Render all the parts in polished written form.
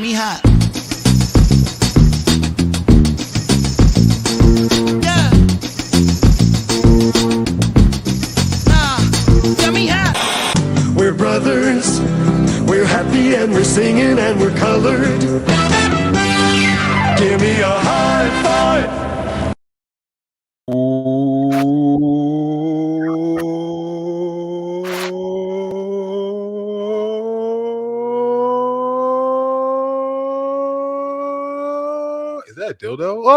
me hot. Yeah. Get me hot. We're brothers, we're happy and we're singing and we're colored. Give me a high five. Is that a dildo? Oh!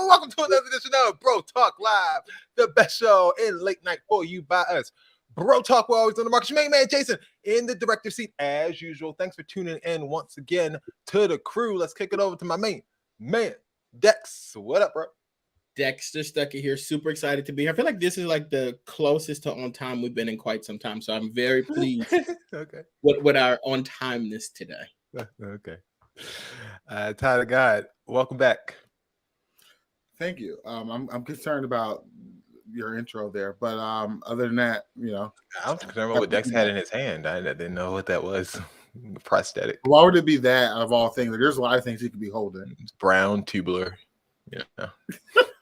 Welcome to another edition of Bro Talk Live, the best show in late night for you by us. Bro Talk, we're always on the market. Your main man, Jason, in the director's seat as usual. Thanks for tuning in once again to the crew. Let's kick it over to my main man, Dex. What up, bro? Dexter Stuckey here. Super excited to be here. I feel like this is like the closest to on time we've been in quite some time. So I'm very pleased Okay. with our on timeness today. Okay. Tyler God, welcome back. Thank you. I'm concerned about your intro there, but other than that, you know, I was concerned about what Dex had in his hand. I didn't know what that was. Prosthetic. why would it be that of all things? There's a lot of things he could be holding. It's brown, tubular. Yeah.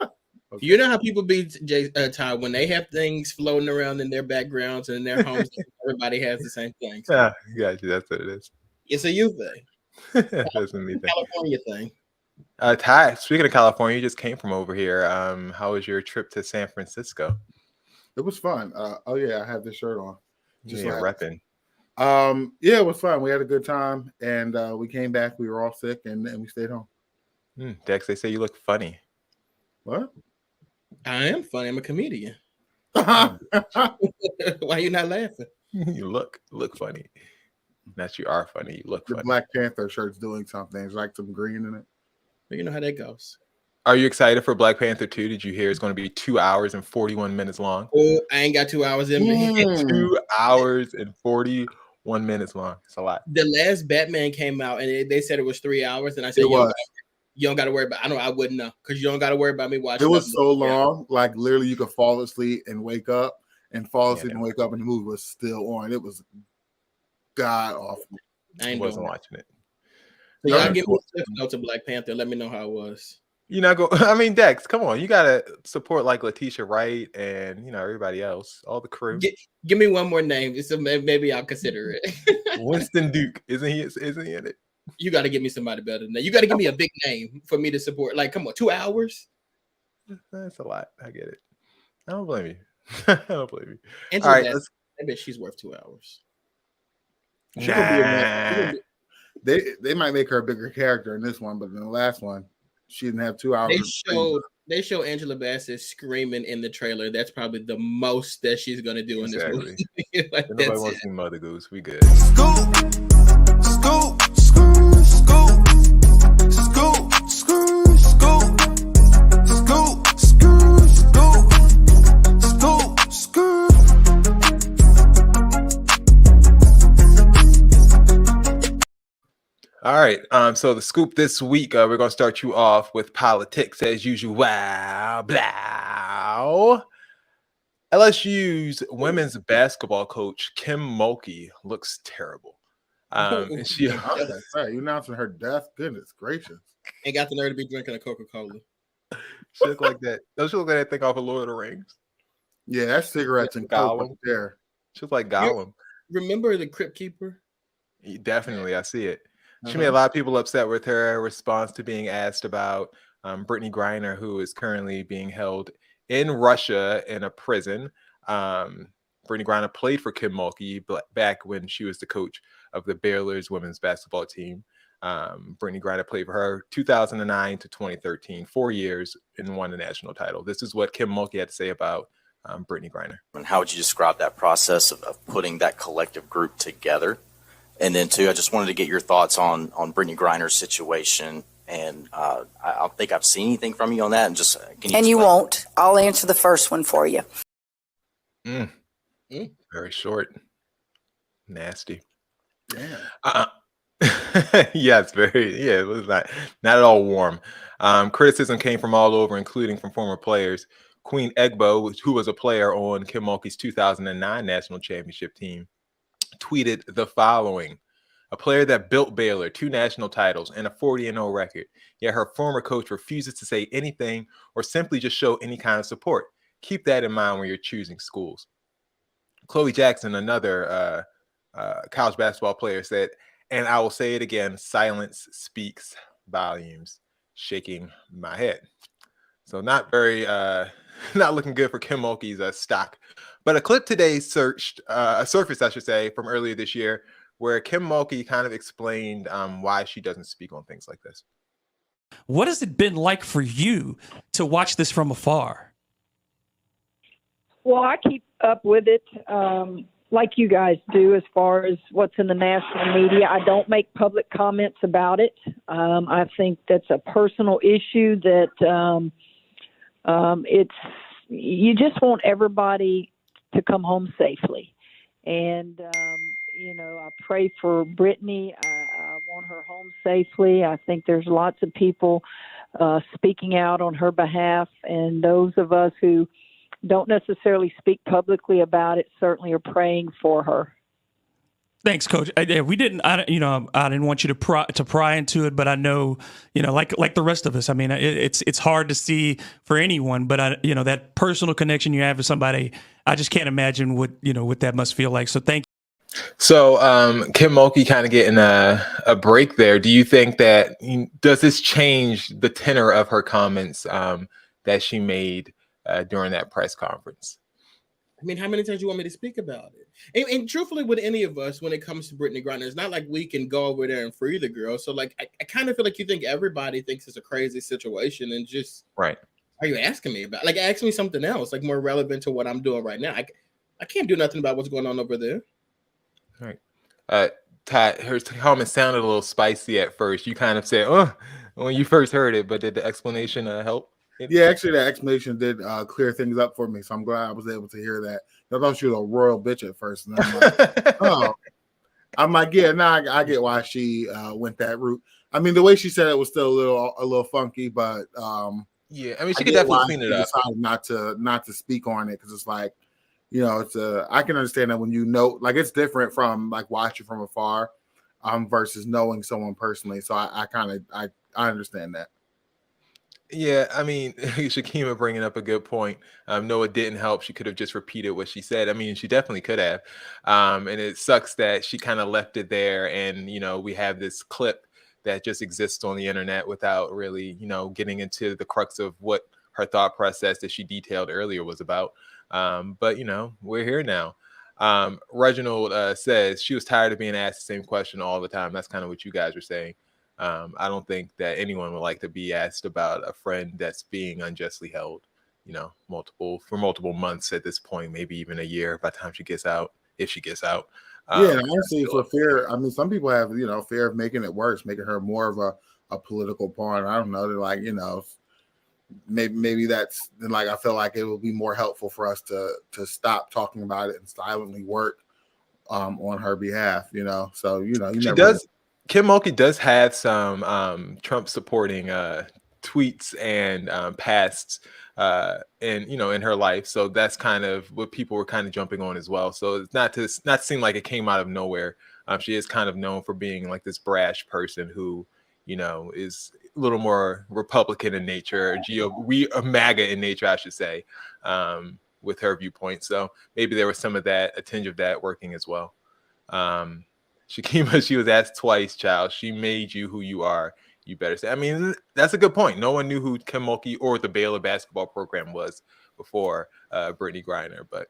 Okay. You know how people be, Ty, when they have things floating around in their backgrounds and in their homes, everybody has the same thing. So Yeah, got you. That's what it is. it's a you thing. That's what me think. California thing. Ty, speaking of California, you just came from over here. How was your trip to San Francisco? It was fun. Oh yeah, I have this shirt on. Just repping. Yeah, it was fun. We had a good time, and we came back. We were all sick, and we stayed home. Dex, they say you look funny. What? I am funny. I'm a comedian. The Why are you not laughing? You look funny. Not you are funny. You look funny. Black Panther shirt's doing something. It's like some green in it. But you know how that goes. Are you excited for Black Panther 2? Did you hear it's going to be 2 hours and 41 minutes long? Oh, I ain't got 2 hours in me. 2 hours and 41 minutes long. It's a lot. The last Batman came out and they said it was 3 hours, and I said, you don't got to worry about. I wouldn't know because you don't got to worry about me watching. It was so long, like literally, you could fall asleep and wake up, and fall asleep and wake up, and the movie was still on. It was god awful. I wasn't watching it. So y'all give me a note to Black Panther. Let me know how it was. You know, I mean, Dex, come on, you gotta support like Letitia Wright and everybody else, all the crew. Give me one more name, so maybe I'll consider it. Winston Duke, isn't he in it? You got to give me somebody better than that. You got to give me a big name for me to support. Like, come on, 2 hours. That's a lot. I get it. I don't blame you. I don't blame you. Angela, all right, I bet she's worth 2 hours. They might make her a bigger character in this one, but in the last one, she didn't have 2 hours. They show Angela Bassett screaming in the trailer. That's probably the most that she's gonna do in this movie. Like, nobody wants to see Mother Goose. We good. Scoop, scoop, scoop, scoop, scoop, scoop, scoop, scoop, scoop, scoop, scoop, scoop. All right. So the scoop this week, we're gonna start you off with politics as usual. Wow, blah. LSU's women's basketball coach Kim Mulkey looks terrible. And she you announcing her death? Goodness gracious! Ain't got the nerve to be drinking a Coca-Cola. She look like that. Don't she look like that thing off of Lord of the Rings? Yeah, that's cigarettes and Gollum there. She looks like Gollum. Remember the Crypt Keeper? Definitely, I see it. She made a lot of people upset with her response to being asked about Brittany Griner, who is currently being held in Russia in a prison. Brittany Griner played for Kim Mulkey back when she was the coach of the Baylor's women's basketball team. Brittany Griner played for her 2009 to 2013, 4 years, and won the national title. This is what Kim Mulkey had to say about Brittany Griner. And how would you describe that process of putting that collective group together? And then, too, I just wanted to get your thoughts on Brittany Griner's situation. And I don't think I've seen anything from you on that. And just can you won't. I'll answer the first one for you. Very short. Nasty. Yeah. Yeah, it was not at all warm. Criticism came from all over, including from former players. Queen Egbo, who was a player on Kim Mulkey's 2009 national championship team, tweeted the following: a player that built Baylor 2 national titles and a 40-0 record. Yet her former coach refuses to say anything or simply just show any kind of support. Keep that in mind when you're choosing schools. Chloe Jackson, another college basketball player, said, and I will say it again, silence speaks volumes, shaking my head. So not very, not looking good for Kim Mulkey's stock. But a clip today surfaced, I should say, from earlier this year, where Kim Mulkey kind of explained why she doesn't speak on things like this. What has it been like for you to watch this from afar? Well, I keep up with it like you guys do as far as what's in the national media. I don't make public comments about it. I think that's a personal issue that it's you just want everybody to come home safely. And, I pray for Brittany. I want her home safely. I think there's lots of people speaking out on her behalf. And those of us who don't necessarily speak publicly about it certainly are praying for her. Thanks, Coach. I didn't want you to pry into it, but I know, like the rest of us. I mean, it's hard to see for anyone, but that personal connection you have with somebody, I just can't imagine what that must feel like. So thank you. So Kim Mulkey kind of getting a break there. Do you think that does this change the tenor of her comments that she made during that press conference? I mean, how many times do you want me to speak about it? And truthfully, with any of us, when it comes to Brittany Griner, it's not like we can go over there and free the girl. So, I kind of feel like you think everybody thinks it's a crazy situation, and just right. Are you asking me about? Ask me something else, more relevant to what I'm doing right now. I can't do nothing about what's going on over there. All right. Todd, her comment sounded a little spicy at first. You kind of said, "Oh," when you first heard it, but did the explanation help? Yeah, actually, the explanation did clear things up for me, so I'm glad I was able to hear that. I thought she was a royal bitch at first, and I'm like, oh, I'm like, yeah, now I get why she went that route. I mean, the way she said it was still a little funky, but yeah, I mean, she could definitely clean it up. Not to speak on it because it's like, it's I can understand that when it's different from watching from afar, versus knowing someone personally. So I understand that. Yeah, I mean, Shakima bringing up a good point. No, it didn't help. She could have just repeated what she said. I mean, she definitely could have. And it sucks that she kind of left it there. And, we have this clip that just exists on the internet without really, getting into the crux of what her thought process that she detailed earlier was about. But, we're here now. Reginald says she was tired of being asked the same question all the time. That's kind of what you guys are saying. I don't think that anyone would like to be asked about a friend that's being unjustly held, for multiple months at this point, maybe even a year by the time she gets out, if she gets out. Yeah, and honestly, for fear, I mean, some people have, fear of making it worse, making her more of a political pawn. I don't know. They're like, maybe that's then I feel like it would be more helpful for us to stop talking about it and silently work on her behalf, So, she does. Kim Mulkey does have some Trump supporting tweets and pasts in her life. So that's kind of what people were kind of jumping on as well. So it's not to seem like it came out of nowhere. She is kind of known for being like this brash person who, is a little more Republican in nature, MAGA in nature, I should say, with her viewpoint. So maybe there was some of that, a tinge of that working as well. Shakima, she was asked twice, child. She made you who you are. You better say. I mean, that's a good point. No one knew who Kim Mulkey or the Baylor basketball program was before Brittany Griner, but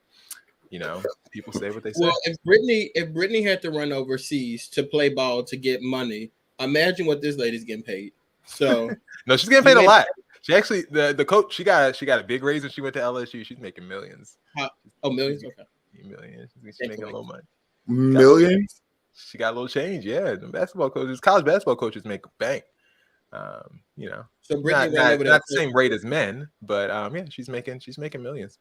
people say what they say. Well, if Brittany had to run overseas to play ball to get money, imagine what this lady's getting paid. So no, she's getting paid a lot. She actually the coach. She got a big raise when she went to LSU. She's making millions. Millions. Okay, millions. She's making a little money. Millions. She got a little change, yeah. The college basketball coaches make bank. So Brittany not the same rate as men, but yeah, she's making millions.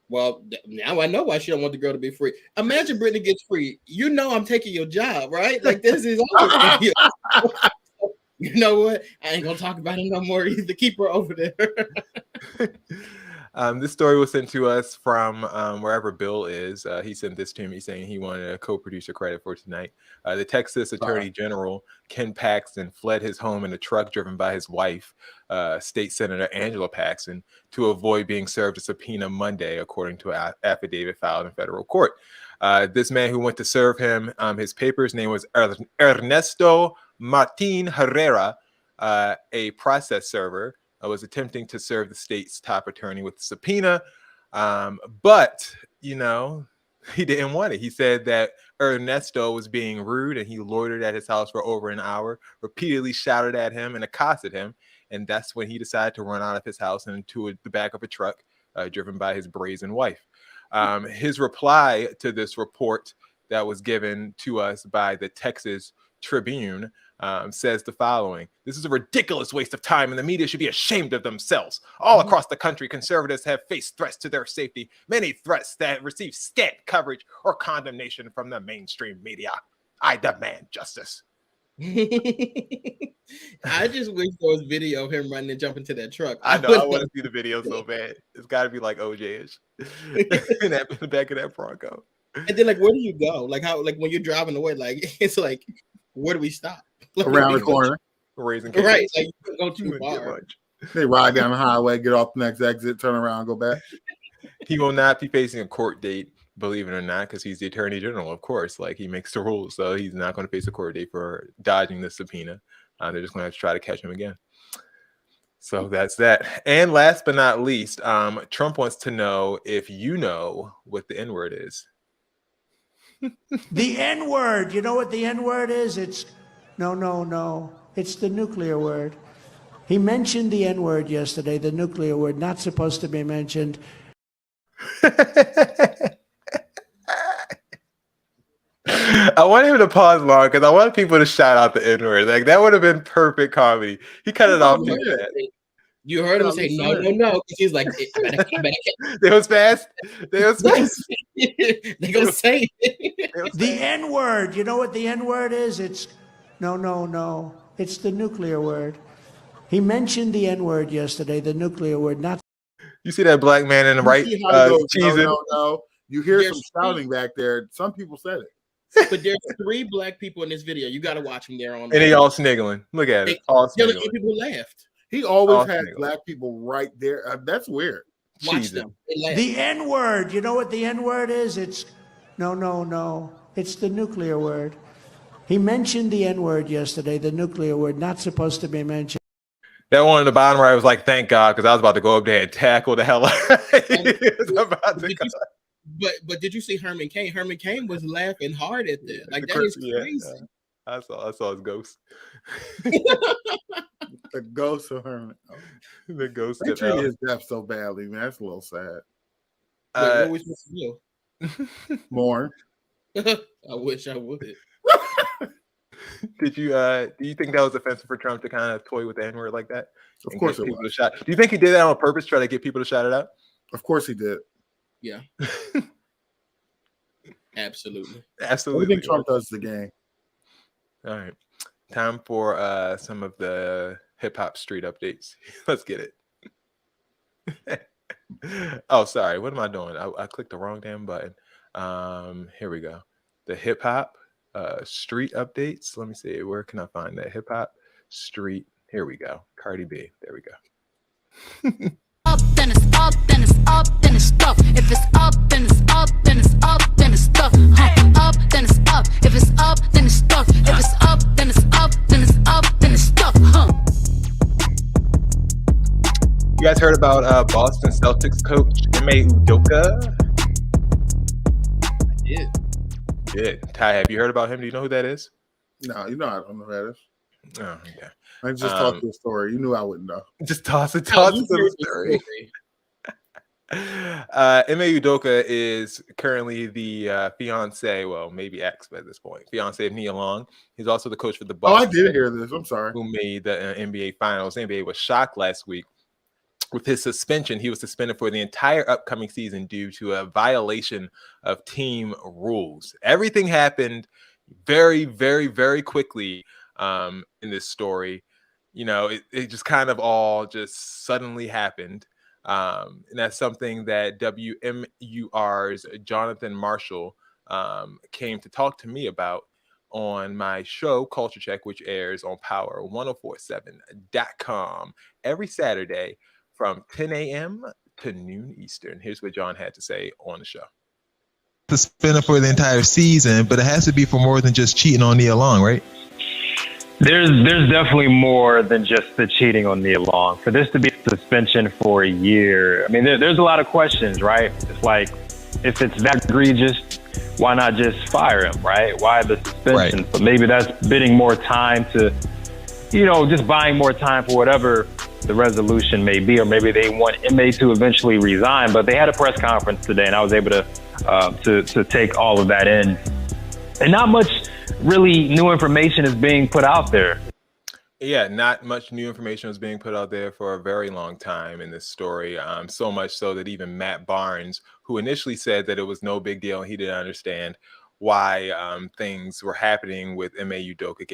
Well, now I know why she don't want the girl to be free. Imagine Brittany gets free. I'm taking your job, right? This is over. You know what? I ain't gonna talk about it no more either. Keep her over there. This story was sent to us from wherever Bill is. He sent this to me saying he wanted a co-producer credit for tonight. The Texas Attorney General Ken Paxton fled his home in a truck driven by his wife, State Senator Angela Paxton, to avoid being served a subpoena Monday, according to an affidavit filed in federal court. This man who went to serve him, his paper's name was Ernesto Martin Herrera, a process server. Was attempting to serve the state's top attorney with a subpoena, but he didn't want it. He said that Ernesto was being rude and he loitered at his house for over an hour, repeatedly shouted at him and accosted him, and that's when he decided to run out of his house and into the back of a truck driven by his brazen wife. His reply to this report that was given to us by the Texas Tribune says the following: "This is a ridiculous waste of time, and the media should be ashamed of themselves. All across the country, conservatives have faced threats to their safety, many threats that receive scant coverage or condemnation from the mainstream media. I demand justice." I just wish there was video of him running and jumping to that truck. I know. I want to see the video so bad. It's got to be like OJ-ish in the back of that Bronco. And then, like, where do you go? Like, how? Like when you're driving away, like it's like, where do we stop? Like, Around the corner. Raising right? Like you don't go too far. They ride down the highway, get off the next exit, turn around, go back. He will not be facing a court date, believe it or not, because he's the Attorney General, of course. Like, he makes the rules, so he's not going to face a court date for dodging the subpoena. They're just going to have to try to catch him again. So that's that. And last but not least, Trump wants to know if you know what the N-word is. The N-word. You know what the N-word is? It's no. It's the nuclear word. He mentioned the N-word yesterday, the nuclear word, not supposed to be mentioned. I want him to pause long because I want people to shout out the N-word. Like, that would have been perfect comedy. He cut it off too fast. You heard him say no. He's like, They was fast. They was fast. They gonna say it. The N-word. You know what the N-word is? It's no. It's the nuclear word. He mentioned the N-word yesterday, the nuclear word, not. You see that black man in the right cheesing? No. You hear some shouting back there. Some people said it. But there's 3 black people in this video. You got to watch them there on. And they all sniggling. Look at it. All sniggling. People laughed. He always has black people right there. That's weird. Watch them. The N-word. You know what the N-word is? It's no. It's the nuclear word. He mentioned the N-word yesterday, the nuclear word, not supposed to be mentioned. That one in the bottom right was like, thank God, because I was about to go up there and tackle the hell out. But did you see Herman Cain? Herman Cain was laughing hard at that. Like, that is crazy. I saw his ghost. The ghost of Herman. The ghost. They treated his death so badly, man. That's a little sad. Wait, what we supposed to do? More. I wish I would. Do you think that was offensive for Trump to kind of toy with the N-word like that? Of course it was. Do you think he did that on purpose, try to get people to shout it out? Of course he did. Yeah. Absolutely. Everything Trump does the game. All right. Time for some of the hip-hop street updates. Let's get it. Oh, sorry. What am I doing? I clicked the wrong damn button. Here we go. The hip-hop street updates. Let me see. Where can I find that? Hip-hop street. Here we go. Cardi B. There we go. Up, then it's up, then it's up, then it's stuff. If it's up, then it's up, then it's up, then it's stuff. Up, then it's up. If it's up, then it's stuff. If it's up, then it's up, then it's up, then it's stuff. You guys heard about Boston Celtics coach Ime Udoka? I did. Ty, have you heard about him? Do you know who that is? No, I don't know who that is. Oh, okay. I just told you the story. You knew I wouldn't know. Just toss it to the story. Ime Udoka is currently the fiance, well, maybe ex at this point, fiance of Nia Long. He's also the coach for the Bucks. Oh, I did hear this. I'm sorry. Who made the NBA Finals. The NBA was shocked last week with his suspension. He was suspended for the entire upcoming season due to a violation of team rules. Everything happened very, very, very quickly in this story. You know, it just kind of all just suddenly happened. And that's something that WMUR's Jonathan Marshall came to talk to me about on my show, Culture Check, which airs on Power 1047.com every Saturday from 10 a.m. to noon Eastern. Here's what John had to say on the show. Suspended for the entire season, but it has to be for more than just cheating on Nia Long, right? There's definitely more than just the cheating on Nia Long. For this to be a suspension for a year, I mean, there's a lot of questions, right? It's like, if it's that egregious, why not just fire him, right? Why the suspension? Right. But maybe that's bidding more time to, just buying more time for whatever the resolution may be, or maybe they want MA to eventually resign. But they had a press conference today, and I was able to take all of that in. And not much really new information is being put out there. Yeah, not much new information was being put out there for a very long time in this story. So much so that even Matt Barnes, who initially said that it was no big deal, he didn't understand why things were happening with Ime Udoka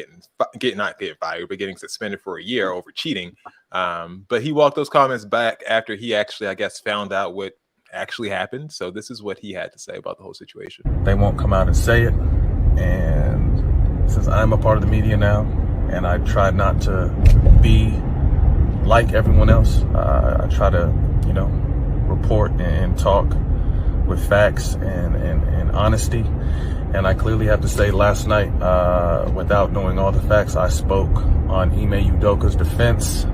not getting fired, but getting suspended for a year over cheating. But he walked those comments back after he actually, I guess, found out what actually happened. So this is what he had to say about the whole situation. They won't come out and say it. And since I'm a part of the media now, and I try not to be like everyone else, I try to, report and talk with facts and honesty. And I clearly have to say last night, without knowing all the facts, I spoke on Ime Udoka's defense.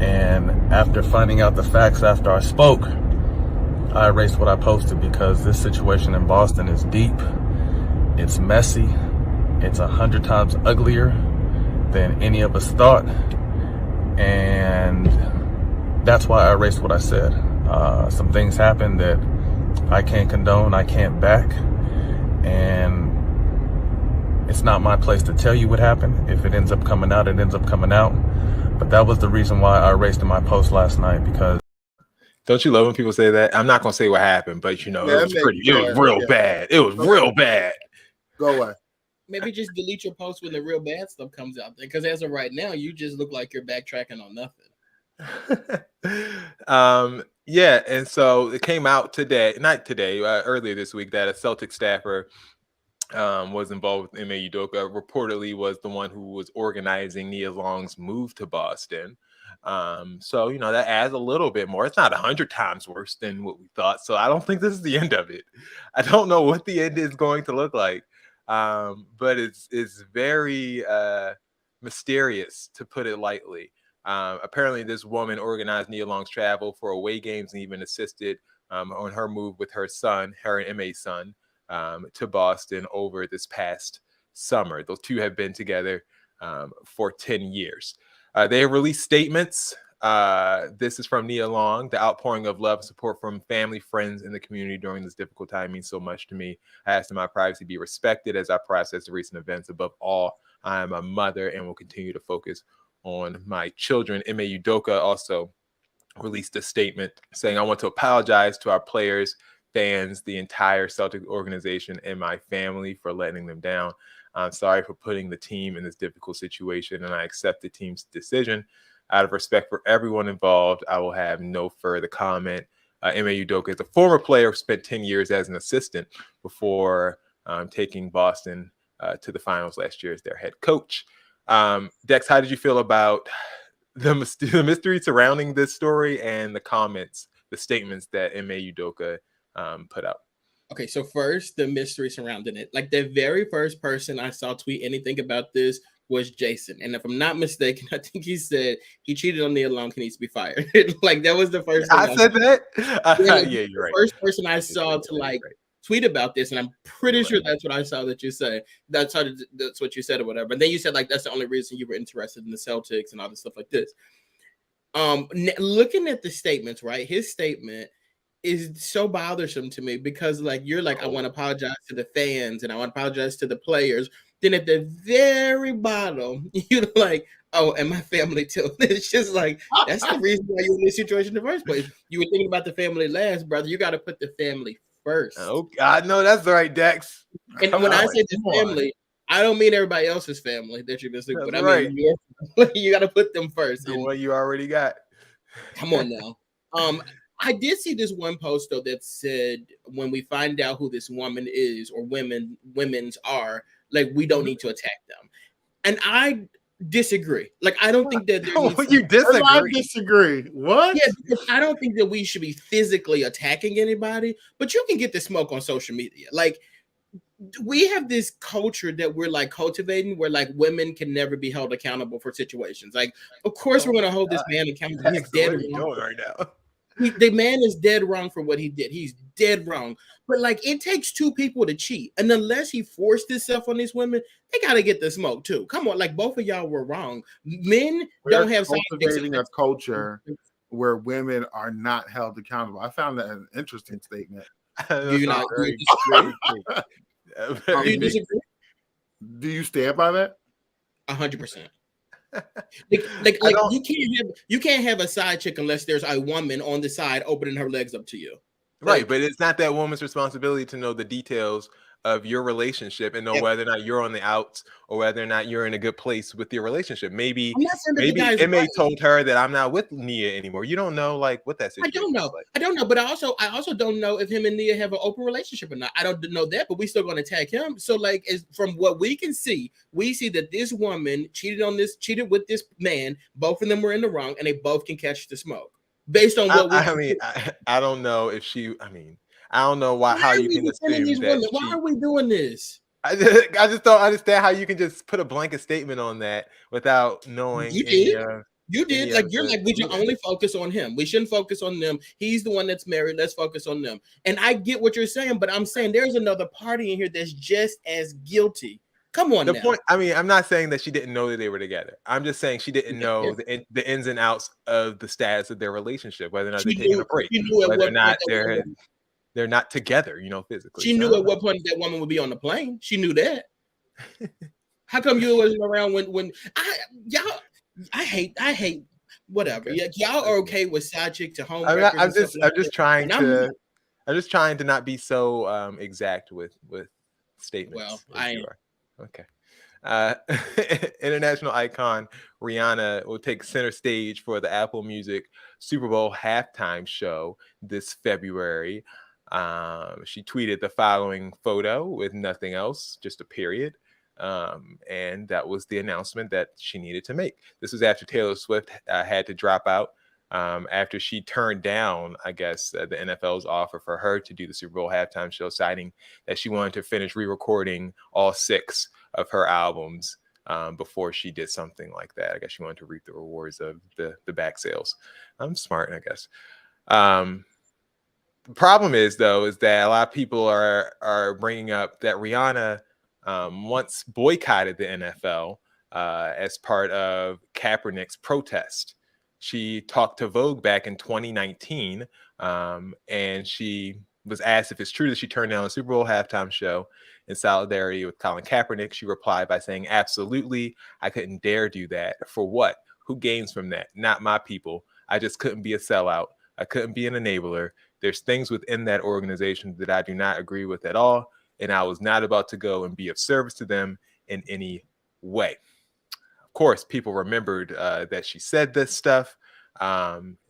And after finding out the facts after I spoke, I erased what I posted, because this situation in Boston is deep, it's messy, it's 100 times uglier than any of us thought. And that's why I erased what I said. Some things happened that I can't condone, I can't back. And it's not my place to tell you what happened. If it ends up coming out, it ends up coming out. But that was the reason why I erased in my post last night, because. Don't you love when people say that? I'm not going to say what happened, but it was real bad. It was real bad. Go away. Maybe just delete your post when the real bad stuff comes out there. Because as of right now, you just look like you're backtracking on nothing. Yeah, and so it came out earlier this week, that a Celtic staffer was involved with Ime Udoka. Reportedly was the one who was organizing Nia Long's move to Boston. So that adds a little bit more. It's not 100 times worse than what we thought. So I don't think this is the end of it. I don't know what the end is going to look like. But it's very mysterious, to put it lightly. Apparently this woman organized Nia Long's travel for away games and even assisted on her move with her son, her and Ime's son, to Boston over this past summer. Those two have been together for 10 years. They have released statements. This is from Nia Long. The outpouring of love and support from family, friends, and the community during this difficult time means so much to me. I ask that my privacy be respected as I process the recent events. Above all, I am a mother and will continue to focus on my children. Ime Udoka also released a statement saying, I want to apologize to our players, fans, the entire Celtic organization, and my family for letting them down. I'm sorry for putting the team in this difficult situation, and I accept the team's decision. Out of respect for everyone involved, I will have no further comment. Ime Udoka is a former player who spent 10 years as an assistant before taking Boston to the finals last year as their head coach. Dex, how did you feel about the mystery surrounding this story and the statements that Ime Udoka put out? Okay, so first, the mystery surrounding it. Like, the very first person I saw tweet anything about this was Jason. And if I'm not mistaken, I think he said he cheated on Nia Long, he needs to be fired. Like, that was the first thing I said that? Yeah, you're right. First person I saw to tweet about this, and I'm pretty sure that's what I saw that you said. That's what you said or whatever. But then you said, like, that's the only reason you were interested in the Celtics and all this stuff like this. Looking at the statements, right? His statement is so bothersome to me, because you're like, I want to apologize to the fans and I want to apologize to the players. Then at the very bottom, you're like, oh, and my family too. It's just like, that's the reason why you're in this situation in the first place. You were thinking about the family last, brother. You got to put the family first. Oh, God, no, that's right, Dex. And when I say the family, I don't mean everybody else's family that you're missing, but I mean, you got to put them first. The one you already got. Come on now. I did see this one post though that said when we find out who this woman is or women's are, like we don't need to attack them. And I disagree. Like I don't think that there needs to You disagree. I disagree. What? Yeah, because I don't think that we should be physically attacking anybody, but you can get the smoke on social media. Like we have this culture that we're like cultivating where like women can never be held accountable for situations. Like, of course, we're going to hold this man accountable. He's dead What are you wrong. doing right now? The man is dead wrong for what he did. He's dead wrong. But like, it takes two people to cheat, and unless he forced himself on these women, they got to get the smoke too. Come on, like both of y'all were wrong. Men don't have cultivating a culture where women are not held accountable. I found that an interesting statement. Do you not? Very Do you disagree? Do you stand by that? 100%. Like you can't have a side chick unless there's a woman on the side opening her legs up to you. Right, but it's not that woman's responsibility to know the details of your relationship and know whether or not you're on the outs or whether or not you're in a good place with your relationship. Maybe Emma told her that I'm not with Nia anymore. You don't know like what that situation I don't know. is like. I don't know, but I also don't know if him and Nia have an open relationship or not. I don't know that, but we still going to attack him. So like, from what we can see, we see that this woman cheated with this man. Both of them were in the wrong, and they both can catch the smoke based on what I don't know if she. I don't know how you can assume that. Why are we doing this? I just don't understand how you can just put a blanket statement on that without knowing. You did. Like you're like, we should only focus on him. We shouldn't focus on them. He's the one that's married. Let's focus on them. And I get what you're saying, but I'm saying there's another party in here that's just as guilty. Come on. Point. I'm not saying that she didn't know that they were together. I'm just saying she didn't know the ins and outs of the status of their relationship, whether or not they're taking a break, whether or not they're not together, physically. She knew at what point that woman would be on the plane. She knew that. How come you wasn't around when I hate whatever. Okay. Y'all are okay with side chick to home. I'm just trying to not be so exact with statements. Well, I am. Okay. International icon Rihanna will take center stage for the Apple Music Super Bowl halftime show this February. She tweeted the following photo with nothing else, just a period. And that was the announcement that she needed to make. This was after Taylor Swift had to drop out after she turned down, I guess, the NFL's offer for her to do the Super Bowl halftime show, citing that she wanted to finish re-recording all 6 of her albums before she did something like that. I guess she wanted to reap the rewards of the back sales. I'm smart, I guess. The problem is that a lot of people are bringing up that Rihanna once boycotted the NFL as part of Kaepernick's protest. She talked to Vogue back in 2019, and she was asked if it's true that she turned down the Super Bowl halftime show in solidarity with Colin Kaepernick. She replied by saying, "Absolutely, I couldn't dare do that. For what? Who gains from that? Not my people. I just couldn't be a sellout. I couldn't be an enabler. There's things within that organization that I do not agree with at all, and I was not about to go and be of service to them in any way." Of course, people remembered that she said this stuff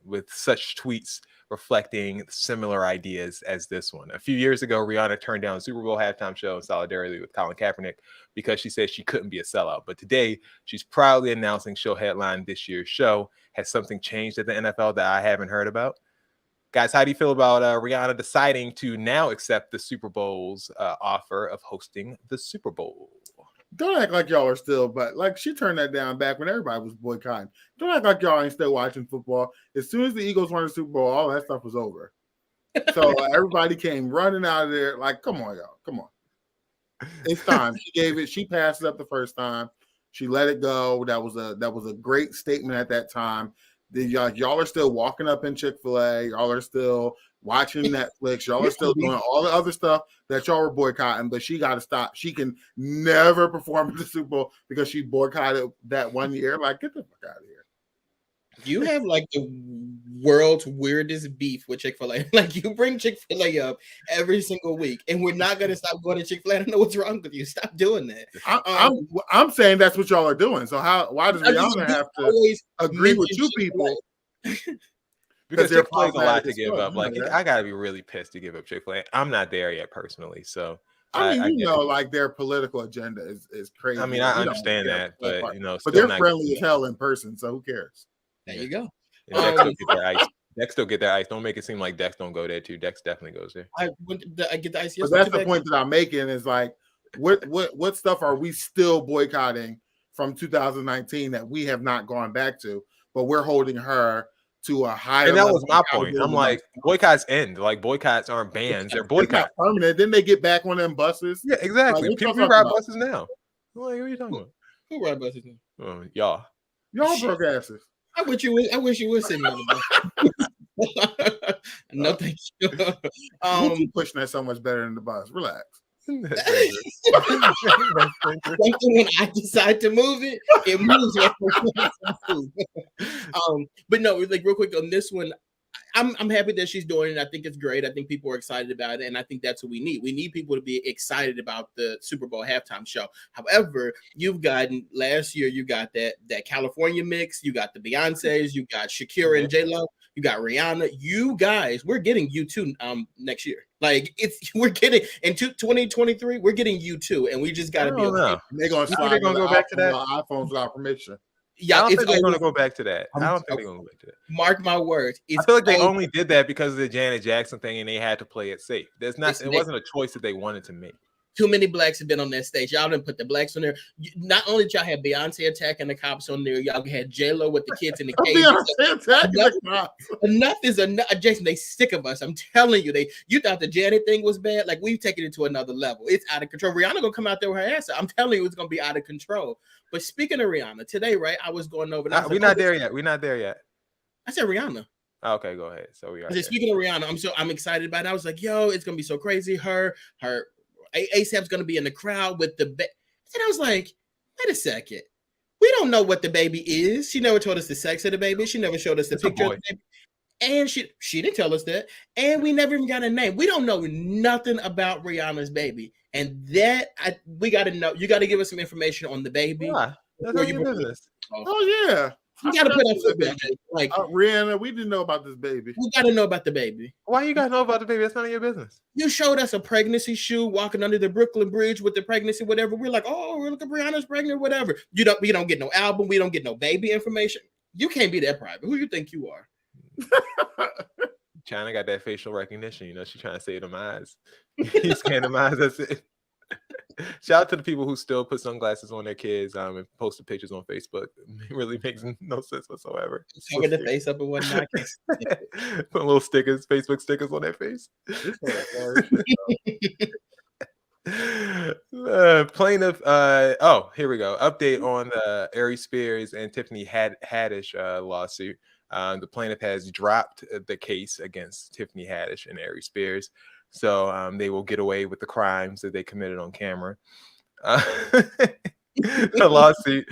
with such tweets reflecting similar ideas as this one. A few years ago, Rihanna turned down the Super Bowl halftime show in solidarity with Colin Kaepernick because she said she couldn't be a sellout. But today, she's proudly announcing she'll headline this year's show. Has something changed at the NFL that I haven't heard about? Guys, how do you feel about Rihanna deciding to now accept the Super Bowl's offer of hosting the Super Bowl? Don't act like y'all are still, but like she turned that down back when everybody was boycotting. Don't act like y'all ain't still watching football. As soon as the Eagles won the Super Bowl, all that stuff was over. So everybody came running out of there. Like, come on, y'all. Come on. It's time. She passed it up the first time. She let it go. That was a great statement at that time. Y'all are still walking up in Chick-fil-A. Y'all are still watching Netflix. Y'all are still doing all the other stuff that y'all were boycotting, but she got to stop. She can never perform at the Super Bowl because she boycotted that one year. Like, get the fuck out of here. You have like the world's weirdest beef with Chick-fil-A. Like, you bring Chick-fil-A up every single week, and we're not going to stop going to Chick-fil-A. I don't know what's wrong with you. Stop doing that. I'm saying that's what y'all are doing. So why does Rihanna have to agree with you people? Because they're Chick-fil-A is a lot problematic to as give fuck, up. you know Like that. I gotta be really pissed to give up Chick-fil-A. I'm not there yet personally, so I mean, get it. like their political agenda is crazy. I mean, I understand that, but but still they're not friendly as hell in person, so who cares? There you go. And Dex still get their ice. Dex still get their ice. Don't make it seem like Dex don't go there too. Dex definitely goes there. I get the ice. But that's the point that I'm making is like, what stuff are we still boycotting from 2019 that we have not gone back to, but we're holding her to a higher. And that level was my point. I'm like, boycotts end. Like boycotts aren't bans. They're boycotts. Permanent. Then they get back on them buses. Yeah, exactly. Like, People ride buses now. Like, what are you talking about? Who ride buses now? Y'all. Y'all broke asses. I wish you would say no. No, thank you. You pushing that so much better than the bus. Relax. When I decide to move it, it moves. But no, like real quick on this one, I'm happy that she's doing it. I think it's great. I think people are excited about it, and I think that's what we need. We need people to be excited about the Super Bowl halftime show. However, you've gotten last year, you got that California mix, you got the Beyonces, you got Shakira and J-Lo, you got Rihanna. You guys, we're getting U2 next year. Like we're getting in 2023, we're getting U2, and we just got to be okay. They're gonna go back to that iPhones without permission. Yeah, I don't think they're going to go back to that. I don't think they're going to go back to that. Mark my words. I feel like they only did that because of the Janet Jackson thing, and they had to play it safe. It wasn't a choice that they wanted to make. Too many blacks have been on that stage. Y'all didn't put the blacks on there. Not only did y'all have Beyonce attacking the cops on there, y'all had J-Lo with the kids in the cage. Enough is enough. Jason, they sick of us. I'm telling you, you thought the Janet thing was bad. Like we've taken it to another level. It's out of control. Rihanna gonna come out there with her ass. I'm telling you, it's gonna be out of control. But speaking of Rihanna, today, right? I was going over. We're not there yet. We're not there yet. I said Rihanna. Okay, go ahead. So we are. Speaking of Rihanna, I'm excited about it. I was like, yo, it's gonna be so crazy. Her ASAP's gonna be in the crowd with the baby. And I was like, wait a second. We don't know what the baby is. She never told us the sex of the baby. She never showed us the picture of the baby. And she didn't tell us that. And we never even got a name. We don't know nothing about Rihanna's baby. And that we got to know. You got to give us some information on the baby. Yeah, that's not your business. Oh yeah. You got to put up for baby. Like Rihanna, we didn't know about this baby. We got to know about the baby. Why you got to know about the baby? That's none of your business. You showed us a pregnancy shoe walking under the Brooklyn Bridge with the pregnancy, whatever. We're like, oh, look at Rihanna's pregnant, whatever. We don't get no album. We don't get no baby information. You can't be that private. Who you think you are? China got that facial recognition. You know, she's trying to save them eyes. You scan them eyes. That's it. Shout out to the people who still put sunglasses on their kids and post the pictures on Facebook. It really makes no sense whatsoever. Cover the face up and whatnot. Put little stickers, Facebook stickers on their face. Plaintiff. Here we go. Update on the Ari Spears and Tiffany Haddish lawsuit. The plaintiff has dropped the case against Tiffany Haddish and Ari Spears. So they will get away with the crimes that they committed on camera. The lawsuit,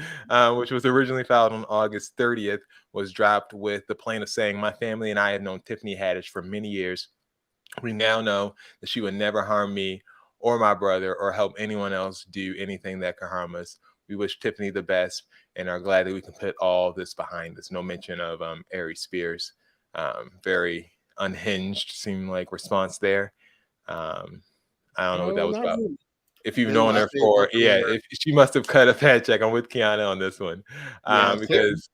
which was originally filed on August 30th, was dropped with the plaintiff saying, "My family and I have known Tiffany Haddish for many years. We now know that she would never harm me or my brother or help anyone else do anything that could harm us. We wish Tiffany the best and are glad that we can put all this behind us." No mention of Ari Spears. Very unhinged, seemed like response there. I don't know what that was about. If you've known her for, if she must have cut a paycheck. I'm with Kiana on this one, because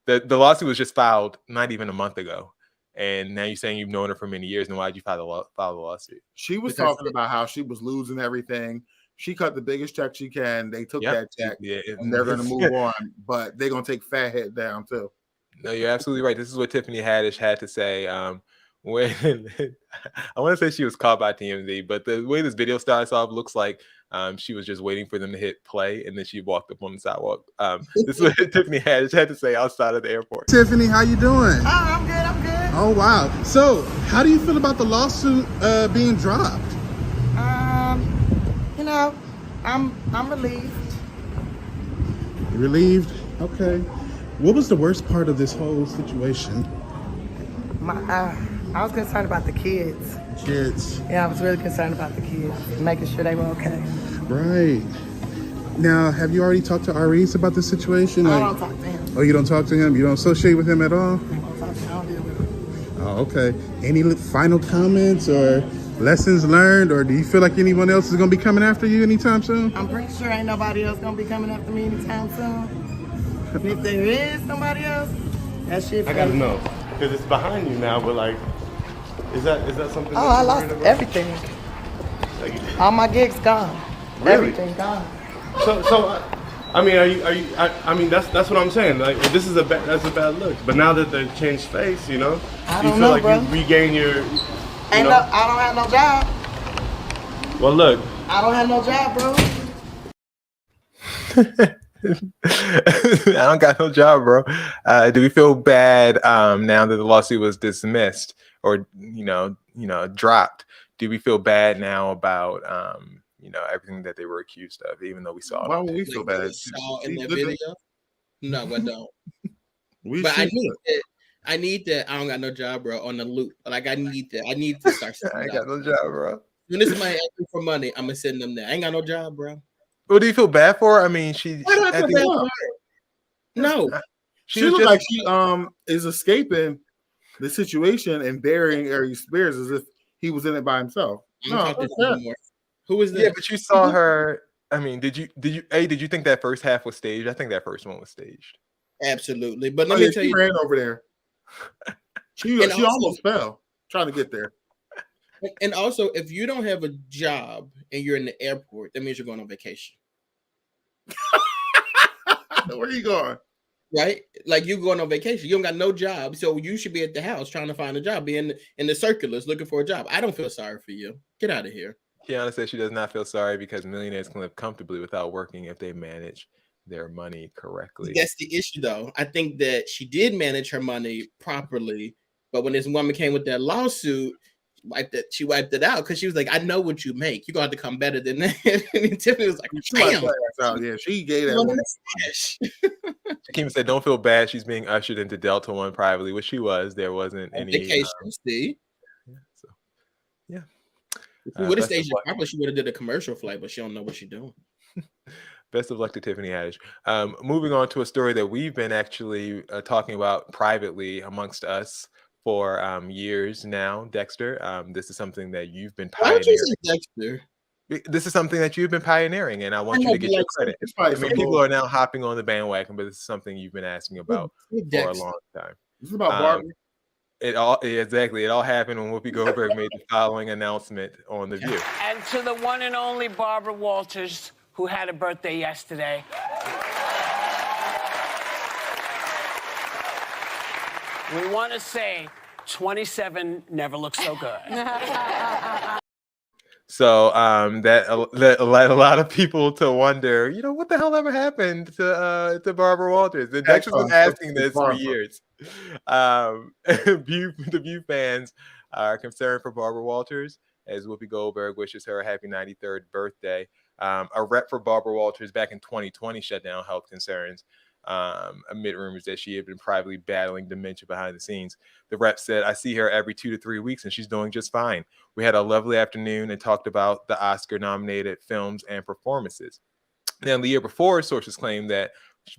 the lawsuit was just filed not even a month ago, and now you're saying you've known her for many years. And why did you file the lawsuit? She was talking about how she was losing everything. She cut the biggest check she can. They took that check, and they're going to move on, but they're going to take Fathead down too. No, you're absolutely right. This is what Tiffany Haddish had to say. When I want to say she was caught by TMZ, but the way this video starts off looks like she was just waiting for them to hit play, and then she walked up on the sidewalk. This is what Tiffany Haddish had to say outside of the airport. Tiffany, how you doing? Oh, I'm good. I'm good. Oh wow! So, how do you feel about the lawsuit being dropped? You know, I'm relieved. Relieved? Okay. What was the worst part of this whole situation? I was concerned about the kids. Kids. Yeah, I was really concerned about the kids, making sure they were okay. Right. Now, have you already talked to Aris about this situation? I don't talk to him. Oh, you don't talk to him? You don't associate with him at all? I don't deal with him. Okay. Any final comments or lessons learned, or do you feel like anyone else is going to be coming after you anytime soon? I'm pretty sure ain't nobody else gonna be coming after me anytime soon. And if there is somebody else, that shit. I gotta know because it's behind you now. But like, is that something? Oh, I lost everything. Like, All my gigs gone. Really? Everything gone. So, I mean, are you? I mean, that's what I'm saying. Like, this is that's a bad look. But now that they've changed face, you know, I you don't feel know, like bro. you regain your. I don't have no job. Well, look. I don't have no job, bro. I don't got no job, bro. Do we feel bad now that the lawsuit was dismissed or dropped? Do we feel bad now about everything that they were accused of, even though we saw it? Why would we feel bad? Saw in that video? No, I don't. But I need that. I don't got no job, bro. On the loop, like I need that. I need to start. I ain't got no job, bro. When this man asking for money, I'm gonna send them there. I ain't got no job, bro. What do you feel bad for? I mean, she. Why do I feel bad for her? No, she looks like she is escaping the situation and burying Ari Spears as if he was in it by himself. No, who was that? Yeah, but you saw her. I mean, did you think that first half was staged? I think that first one was staged. Absolutely, but let me tell you, ran over there. She almost fell trying to get there. And also, if you don't have a job and you're in the airport, that means you're going on vacation. Where are you going? Right? Like you're going on vacation. You don't got no job. So you should be at the house trying to find a job, being in the circulars looking for a job. I don't feel sorry for you. Get out of here. Kiana says she does not feel sorry because millionaires can live comfortably without working if they manage their money correctly. That's the issue, though. I think that she did manage her money properly, but when this woman came with that lawsuit, she wiped it out because she was like, "I know what you make. You're gonna have to come better than that." And Tiffany was like, "Damn." Yeah, she gave that one. Kim said, "Don't feel bad. She's being ushered into Delta One privately," which she was. There wasn't any vacation. See, yeah. If she would have staged it properly, she would have did a commercial flight, but she don't know what she's doing. Best of luck to Tiffany Haddish. Moving on to a story that we've been actually talking about privately amongst us for years now, Dexter. This is something that you've been pioneering. Why would you say Dexter? This is something that you've been pioneering, and I want you to get your credit. I mean, people are now hopping on the bandwagon, but this is something you've been asking about for a long time. This is about Barbie. It all happened when Whoopi Goldberg made the following announcement on The View. And to the one and only Barbara Walters, who had a birthday yesterday. We want to say 27 never looked so good. So that led a lot of people to wonder, what the hell ever happened to Barbara Walters? And Dexter's been asking this for years. The View fans are concerned for Barbara Walters as Whoopi Goldberg wishes her a happy 93rd birthday. A rep for Barbara Walters back in 2020 shut down health concerns amid rumors that she had been privately battling dementia behind the scenes. The rep said, "I see her every 2 to 3 weeks and she's doing just fine. We had a lovely afternoon and talked about the Oscar-nominated films and performances." Then the year before, sources claimed that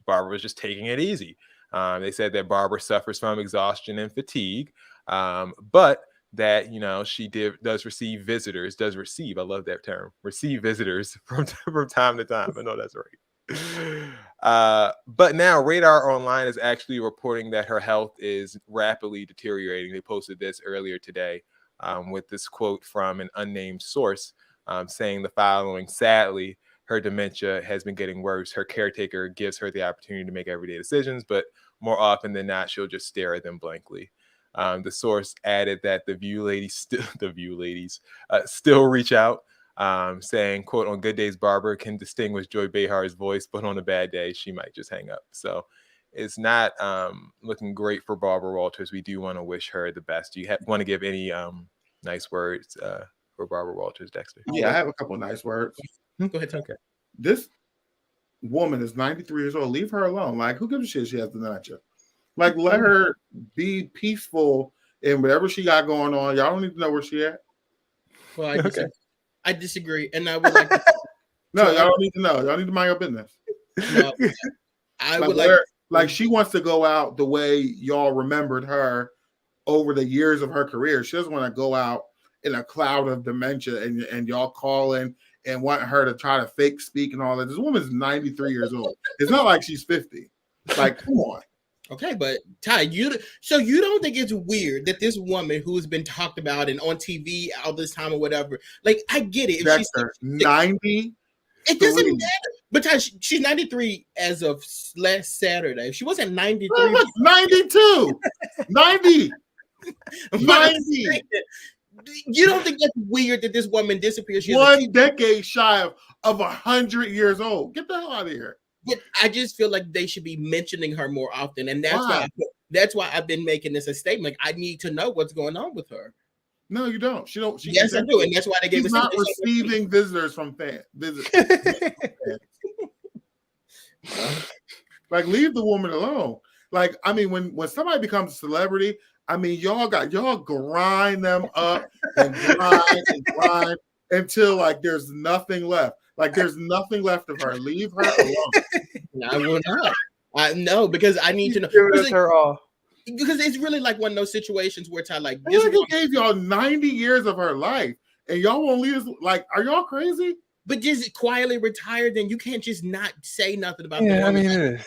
Barbara was just taking it easy. They said that Barbara suffers from exhaustion and fatigue, but that she does receive visitors. I love that term. Receive visitors from time to time. I know that's right. But now Radar Online is actually reporting that her health is rapidly deteriorating. They posted this earlier today with this quote from an unnamed source saying the following: "Sadly, her dementia has been getting worse. Her caretaker gives her the opportunity to make everyday decisions, but more often than not, she'll just stare at them blankly." The source added that the View ladies still reach out, saying, quote, "On good days, Barbara can distinguish Joy Behar's voice, but on a bad day, she might just hang up." So it's not looking great for Barbara Walters. We do want to wish her the best. Do you want to give any nice words for Barbara Walters, Dexter? Yeah, I have a couple of nice words. Go ahead, Tucker. This woman is 93 years old. Leave her alone. Like, who gives a shit she has dementia? Like, let her be peaceful in whatever she got going on. Y'all don't need to know where she at. Well, I disagree. And I would like to... No, y'all don't need to know. Y'all need to mind your business. No, I would like she wants to go out the way y'all remembered her over the years of her career. She doesn't want to go out in a cloud of dementia and y'all calling and want her to try to fake speak and all that. This woman's 93 years old. It's not like she's 50. Like, come on. Okay, but Ty, you don't think it's weird that this woman who's been talked about and on TV all this time or whatever, like I get it. If she's 90, it doesn't matter. But Ty, she's 93 as of last Saturday. If she wasn't 93, 92, 90, 90. You don't think that's weird that this woman disappears? She's one decade shy of 100 years old. Get the hell out of here. But I just feel like they should be mentioning her more often, and that's why I've been making this a statement. I need to know what's going on with her. No, you don't. She don't. Yes, I do, and that's why they gave us. Not receiving visitors from fans. Like, leave the woman alone. Like, I mean, when somebody becomes a celebrity, I mean, y'all grind them up and grind until like there's nothing left. Like there's nothing left of her. Leave her alone. I will not. I know because I need to know. Her all. Because it's really like one of those situations where Ty like this woman gave y'all 90 years of her life, and y'all won't leave us. Like, are y'all crazy? But just quietly retired, then you can't just not say nothing about. Yeah, I mean, like, it is.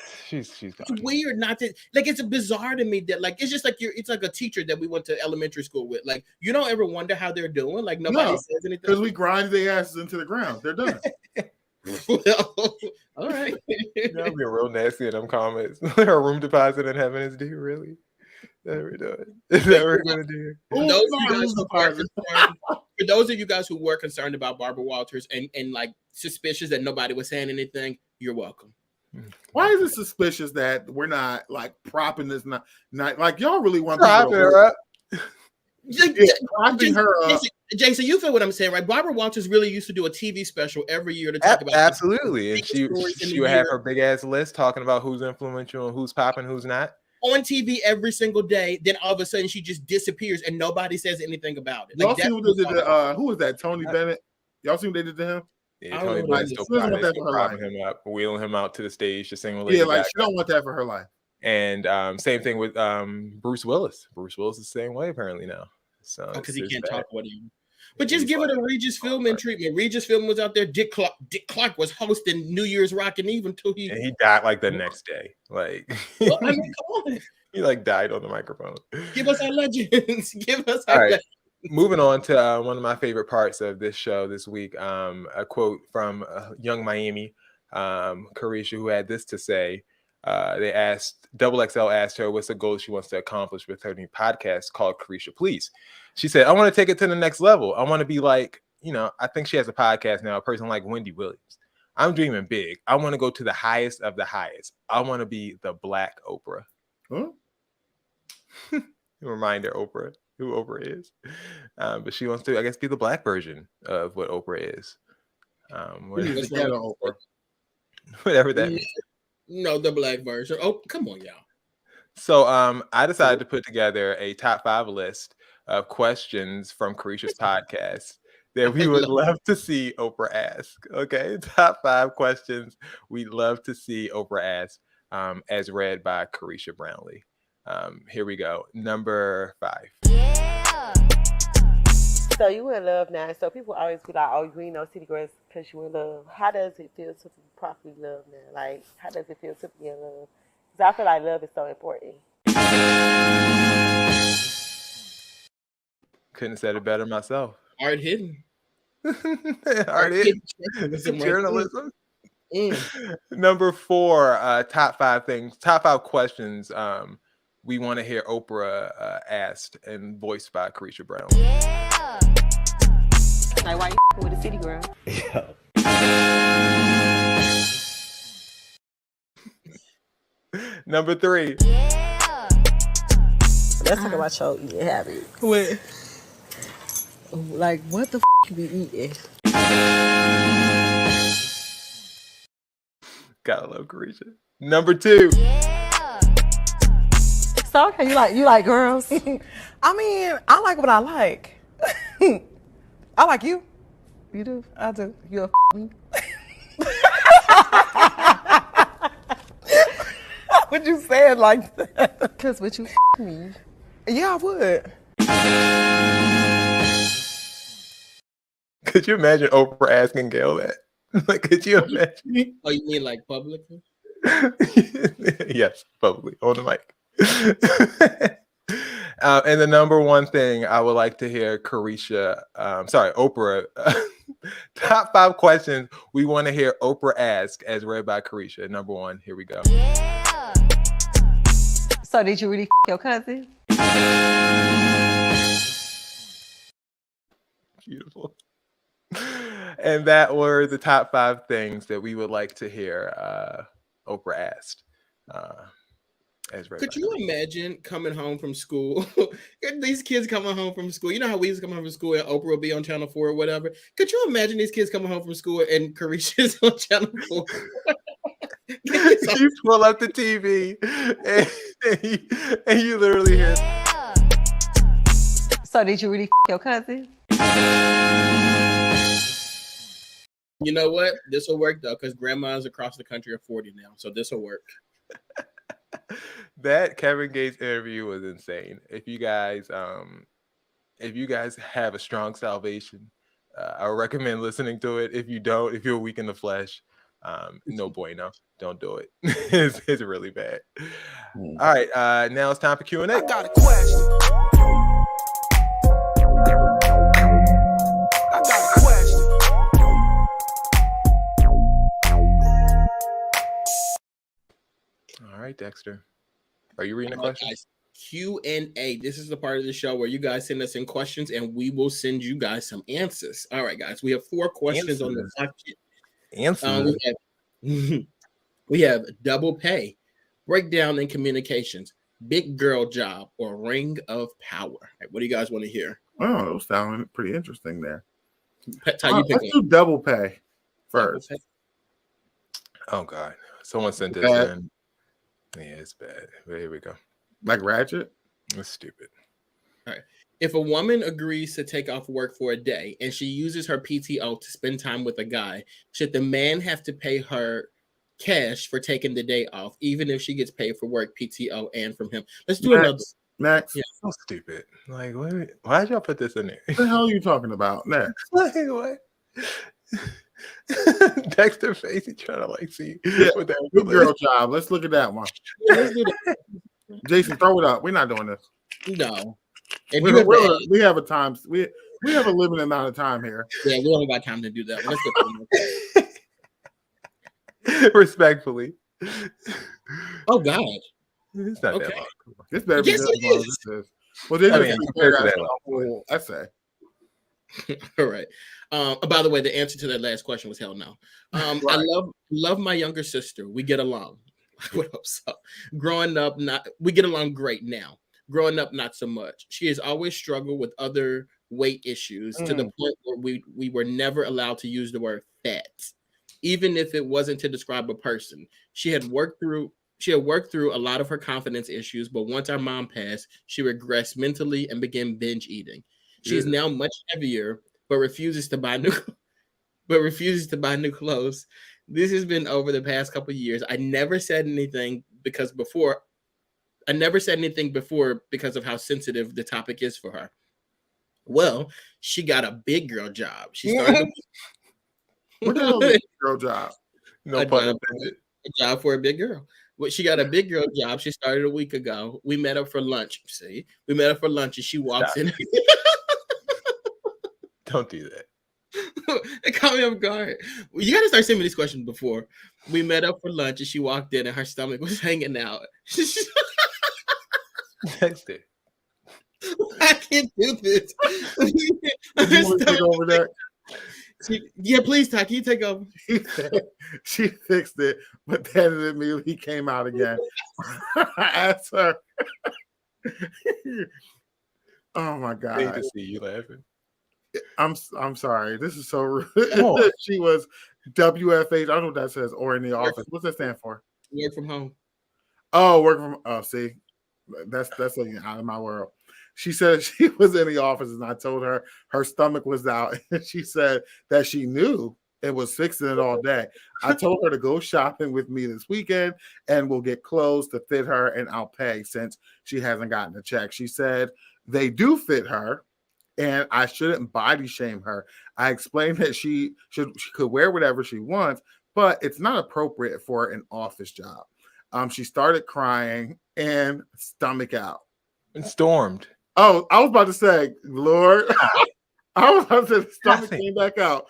She's it's weird not to like. It's bizarre to me that like it's just like it's like a teacher that we went to elementary school with. Like you don't ever wonder how they're doing. Like nobody says anything because we grind their asses into the ground. They're done. Well, all right. Y'all being real nasty in them comments. Her room deposit in heaven is due. Really? That we're doing. Is that what we're gonna do? For those of you guys who were concerned about Barbara Walters and like suspicious that nobody was saying anything, you're welcome. Why is it suspicious that we're not like propping this? Not like y'all really want propping her up. Propping her up. Jason, you feel what I'm saying, right? Barbara Walters really used to do a TV special every year to talk about absolutely, and she would have her big ass list talking about who's influential and who's popping, who's not. On TV every single day, then all of a sudden she just disappears and nobody says anything about it. Y'all see what they did to, who was that? Tony Bennett? Y'all see what they did to him? Yeah, Tony Bennett's still propping him up, wheeling him out to the stage to sing with Lady Gaga. Like she don't want that for her life. And same thing with Bruce Willis. Bruce Willis is the same way apparently now. So because he can't talk what he. But just give it a Regis Philbin treatment. Regis Philbin was out there. Dick Clark was hosting New Year's Rockin' Eve until he died like the next day. Like well, I mean, come on. He like died on the microphone. Give us our legends. Give us our legends. Moving on to one of my favorite parts of this show this week. A quote from Young Miami, Carisha, who had this to say. They asked, XXL asked her what's the goal she wants to accomplish with her new podcast called Carisha Please. She said, I want to take it to the next level. I want to be like, I think she has a podcast now, a person like Wendy Williams. I'm dreaming big. I want to go to the highest of the highest. I want to be the Black Oprah. Huh? Reminder Oprah, who Oprah is. But she wants to, I guess, be the Black version of what Oprah is. Whatever that means. No, the Black version. Oh, come on, y'all. So I decided to put together a top 5 list of questions from Carisha's podcast that we would love to see Oprah ask. Okay, top 5 questions we'd love to see Oprah ask, as read by Carisha Brownlee. Here we go. Number 5. Yeah. So you in love now. So people always be like, "Oh, you ain't no city girls because you in love." How does it feel to be properly loved now? Like, how does it feel to be in love? Because I feel like love is so important. Couldn't have said it better myself. Hard hidden. Hard hidden. Journalism. Number 4, top 5 questions we want to hear Oprah asked and voiced by Carisha Brown. Yeah. Like, why you with a city girl? Yeah. Number 3. Yeah. Let's talk about your eating habits. What? Like, what the you be eating? Gotta love Carisha. Number 2. Yeah. So okay, you like girls? I mean, I like what I like. I like you. You do? I do. You me? What you saying like that? Cause what you me? Yeah, I would. Could you imagine Oprah asking Gail that? Like, could you imagine? Oh, you mean like publicly? Yes, publicly on the mic. And the number one thing I would like to hear Oprah, top 5 questions we want to hear Oprah ask as read by Carisha. Number 1, here we go. So did you really your cousin? Beautiful. And that were the top 5 things that we would like to hear Oprah asked. Could you imagine coming home from school? These kids coming home from school. You know how we used to come home from school and Oprah will be on Channel 4 or whatever. Could you imagine these kids coming home from school and Carisha's on Channel 4? You pull up the TV and you literally hear. So did you really your cousin? You know what? This will work though, because grandmas across the country are 40 now, so this will work. That Kevin Gates interview was insane. If you guys have a strong salvation, I would recommend listening to it. If you don't, if you're weak in the flesh, no bueno, don't do it. It's really bad. All right, now it's time for Q&A. I got a question. I got a question. All right, Dexter. Are you reading the question? Q&A. This is the part of the show where you guys send us in questions and we will send you guys some answers. All right, guys. We have 4 questions on the docket. Answers. We have double pay, breakdown in communications, big girl job, or ring of power. Right, what do you guys want to hear? Oh, those sound pretty interesting there. Ty, you pick let's do double pay first. Double pay. Oh God, someone sent this in. Yeah, it's bad. But here we go. Like Ratchet? It's stupid. All right. If a woman agrees to take off work for a day and she uses her PTO to spend time with a guy, should the man have to pay her cash for taking the day off, even if she gets paid for work, PTO, and from him? Let's do another. Next. Yeah, so stupid. Like, why'd y'all put this in there? What the hell are you talking about? Next. Like, what? Dexter face, he trying to like see what that good girl job. Let's look at that one. Let's do that. Jason, throw it up. We're not doing this. No. We have a time. We have a limited amount of time here. Yeah, we only got time to do that. Let's get Respectfully. Oh God. It's not that long. This better be Yes, good it as long as is. this is. Well, this I mean, compared to that a whole essay. All right. By the way, the answer to that last question was hell no. Right. I love my younger sister. We get along. I would hope so. Growing up, we get along great now. Growing up, not so much. She has always struggled with other weight issues to the point where we were never allowed to use the word fat, even if it wasn't to describe a person. She had worked through a lot of her confidence issues, but once our mom passed, she regressed mentally and began binge eating. She is now much heavier, but refuses to buy new clothes. This has been over the past couple of years. I never said anything before because of how sensitive the topic is for her. Well, she got a big girl job. She started What the hell is a big girl job? No pun intended. A job for a big girl. Well, she got a big girl job. She started a week ago. We met up for lunch. We met up for lunch and she walks in. Don't do that. It caught me off guard. You got to start sending me these questions before. We met up for lunch and she walked in and her stomach was hanging out. Text it. I can't do this. You want to take over that? Yeah, please, Ty. Can you take over? She fixed it, but then it immediately came out again. I asked her. Oh my God! I hate to see you laughing. I'm sorry. This is so rude. She was WFH. I don't know what that says. Or in the office. What's that stand for? Work from home. Oh, work from. Oh, see, that's like out of my world. She said she was in the office, and I told her her stomach was out, and she said that she knew It was fixing it all day. I told her to go shopping with me this weekend and we'll get clothes to fit her and I'll pay since she hasn't gotten a check. She said they do fit her and I shouldn't body shame her. I explained that she could wear whatever she wants, but it's not appropriate for an office job. She started crying and stomach out. And stormed. Oh, I was about to say, Lord. I was about to say the stomach came back out.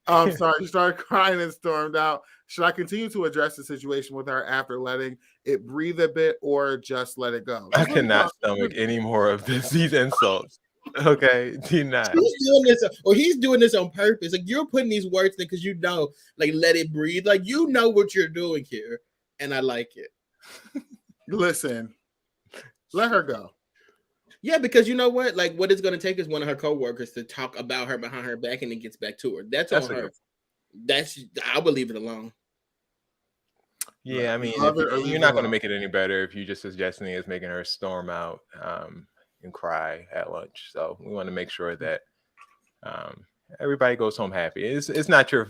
Sorry, she started crying and stormed out. Should I continue to address the situation with her after letting it breathe a bit or just let it go? I cannot stomach any more of these insults. Okay, do not. He's doing this, or he's doing this on purpose. Like you're putting these words in because you know, like let it breathe. Like you know what you're doing here, and I like it. Listen, let her go. Yeah, because you know what? Like, what it's going to take is one of her coworkers to talk about her behind her back, and it gets back to her. That's on her. I would leave it alone. Yeah, I mean, you're not going to make it any better if you just suggesting it as making her storm out and cry at lunch. So we want to make sure that everybody goes home happy. It's not your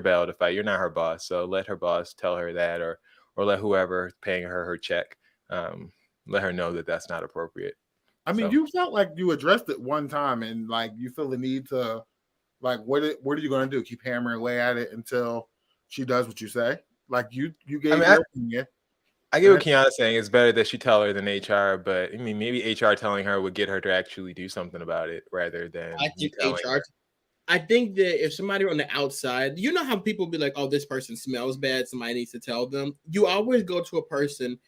battle to fight. You're not her boss, so let her boss tell her that, or let whoever paying her check let her know that that's not appropriate. I mean, you felt like you addressed it one time, and like you feel the need to, like, what are you going to do? Keep hammering away at it until she does what you say? Like you gave your opinion. I get what Kiana's saying. It's better that she tell her than HR, but I mean, maybe HR telling her would get her to actually do something about it rather than I think HR. I think that if somebody on the outside, you know how people be like, "Oh, this person smells bad. Somebody needs to tell them." You always go to a person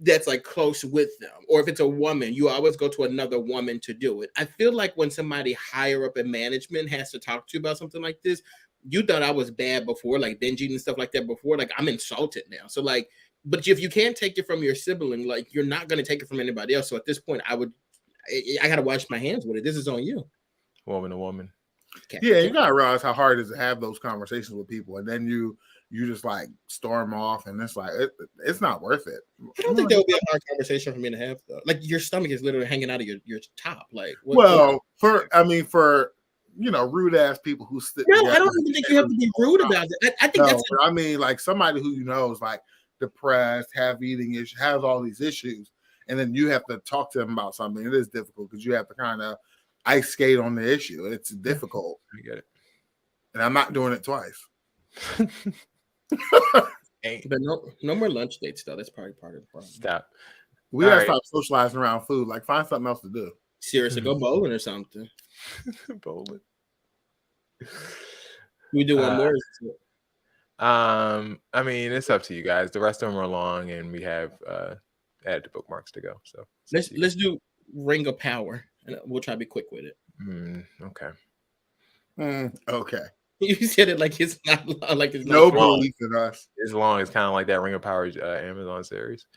that's like close with them, or if it's a woman, you always go to another woman to do it. I feel like when somebody higher up in management has to talk to you about something like this, you thought I was bad before, like binging and stuff like that before, like I'm insulted now. So like, but if you can't take it from your sibling, like you're not going to take it from anybody else. So at this point, I got to wash my hands with it. This is on you. Woman to woman. Yeah, you gotta realize how hard it is to have those conversations with people, and then you just like storm off, and it's like it's not worth it. I don't think that would be a hard conversation for me to have, though. Like your stomach is literally hanging out of your top. Like, for rude ass people who sit. No, I don't even think you have to be rude about it. I think that's. I mean, like somebody who you know is like depressed, have eating issues, has all these issues, and then you have to talk to them about something. It is difficult because you have to kind of ice skate on the issue. It's difficult. I get it. And I'm not doing it twice. But no more lunch dates, though. That's probably part of the problem. Stop. We gotta stop socializing around food. Like, find something else to do. Seriously, go bowling or something. Bowling. We do one more. I mean, it's up to you guys. The rest of them are long, and we have added to bookmarks to go. So let's do Ring of Power, and we'll try to be quick with it. Okay. Okay. You said it like it's not like it's no not belief in us. It's long. It's kind of like that Ring of Power Amazon series.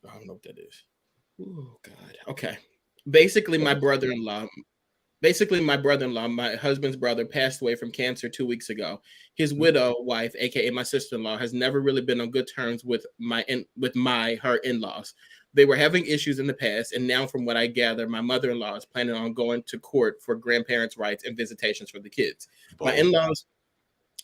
I don't know what that is. Oh God. Okay. Basically, my brother-in-law, my husband's brother, passed away from cancer 2 weeks ago. His widow wife, aka my sister-in-law, has never really been on good terms with her in-laws. They were having issues in the past, and now, from what I gather, my mother-in-law is planning on going to court for grandparents' rights and visitations for the kids. My in-laws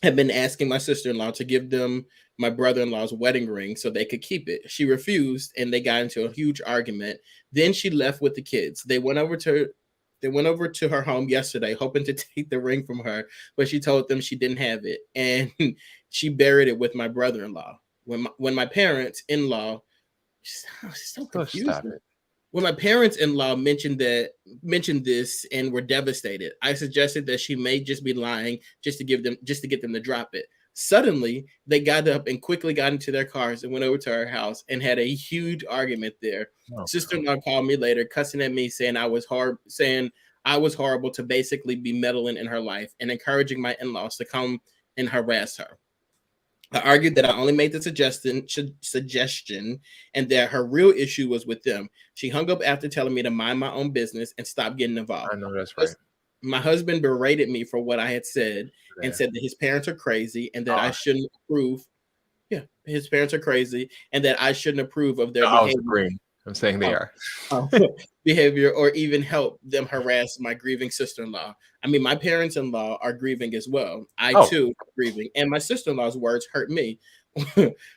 have been asking my sister-in-law to give them my brother-in-law's wedding ring so they could keep it. She refused, and they got into a huge argument. Then she left with the kids. They went over to her home yesterday, hoping to take the ring from her, but she told them she didn't have it, and she buried it with my brother-in-law. When my parents-in-law, so confusing. When my parents-in-law mentioned this and were devastated, I suggested that she may just be lying just to get them to drop it. Suddenly, they got up and quickly got into their cars and went over to our house and had a huge argument there. Sister-in-law called me later, cussing at me, saying I was horrible to basically be meddling in her life and encouraging my in-laws to come and harass her. I argued that I only made the suggestion and that her real issue was with them. She hung up after telling me to mind my own business and stop getting involved. I know that's right. My husband berated me for what I had said and said that his parents are crazy and that I shouldn't approve. Yeah, his parents are crazy and that I shouldn't approve of their behavior. I'm saying they are. behavior or even help them harass my grieving sister-in-law. I mean, my parents-in-law are grieving as well. I too am grieving. And my sister-in-law's words hurt me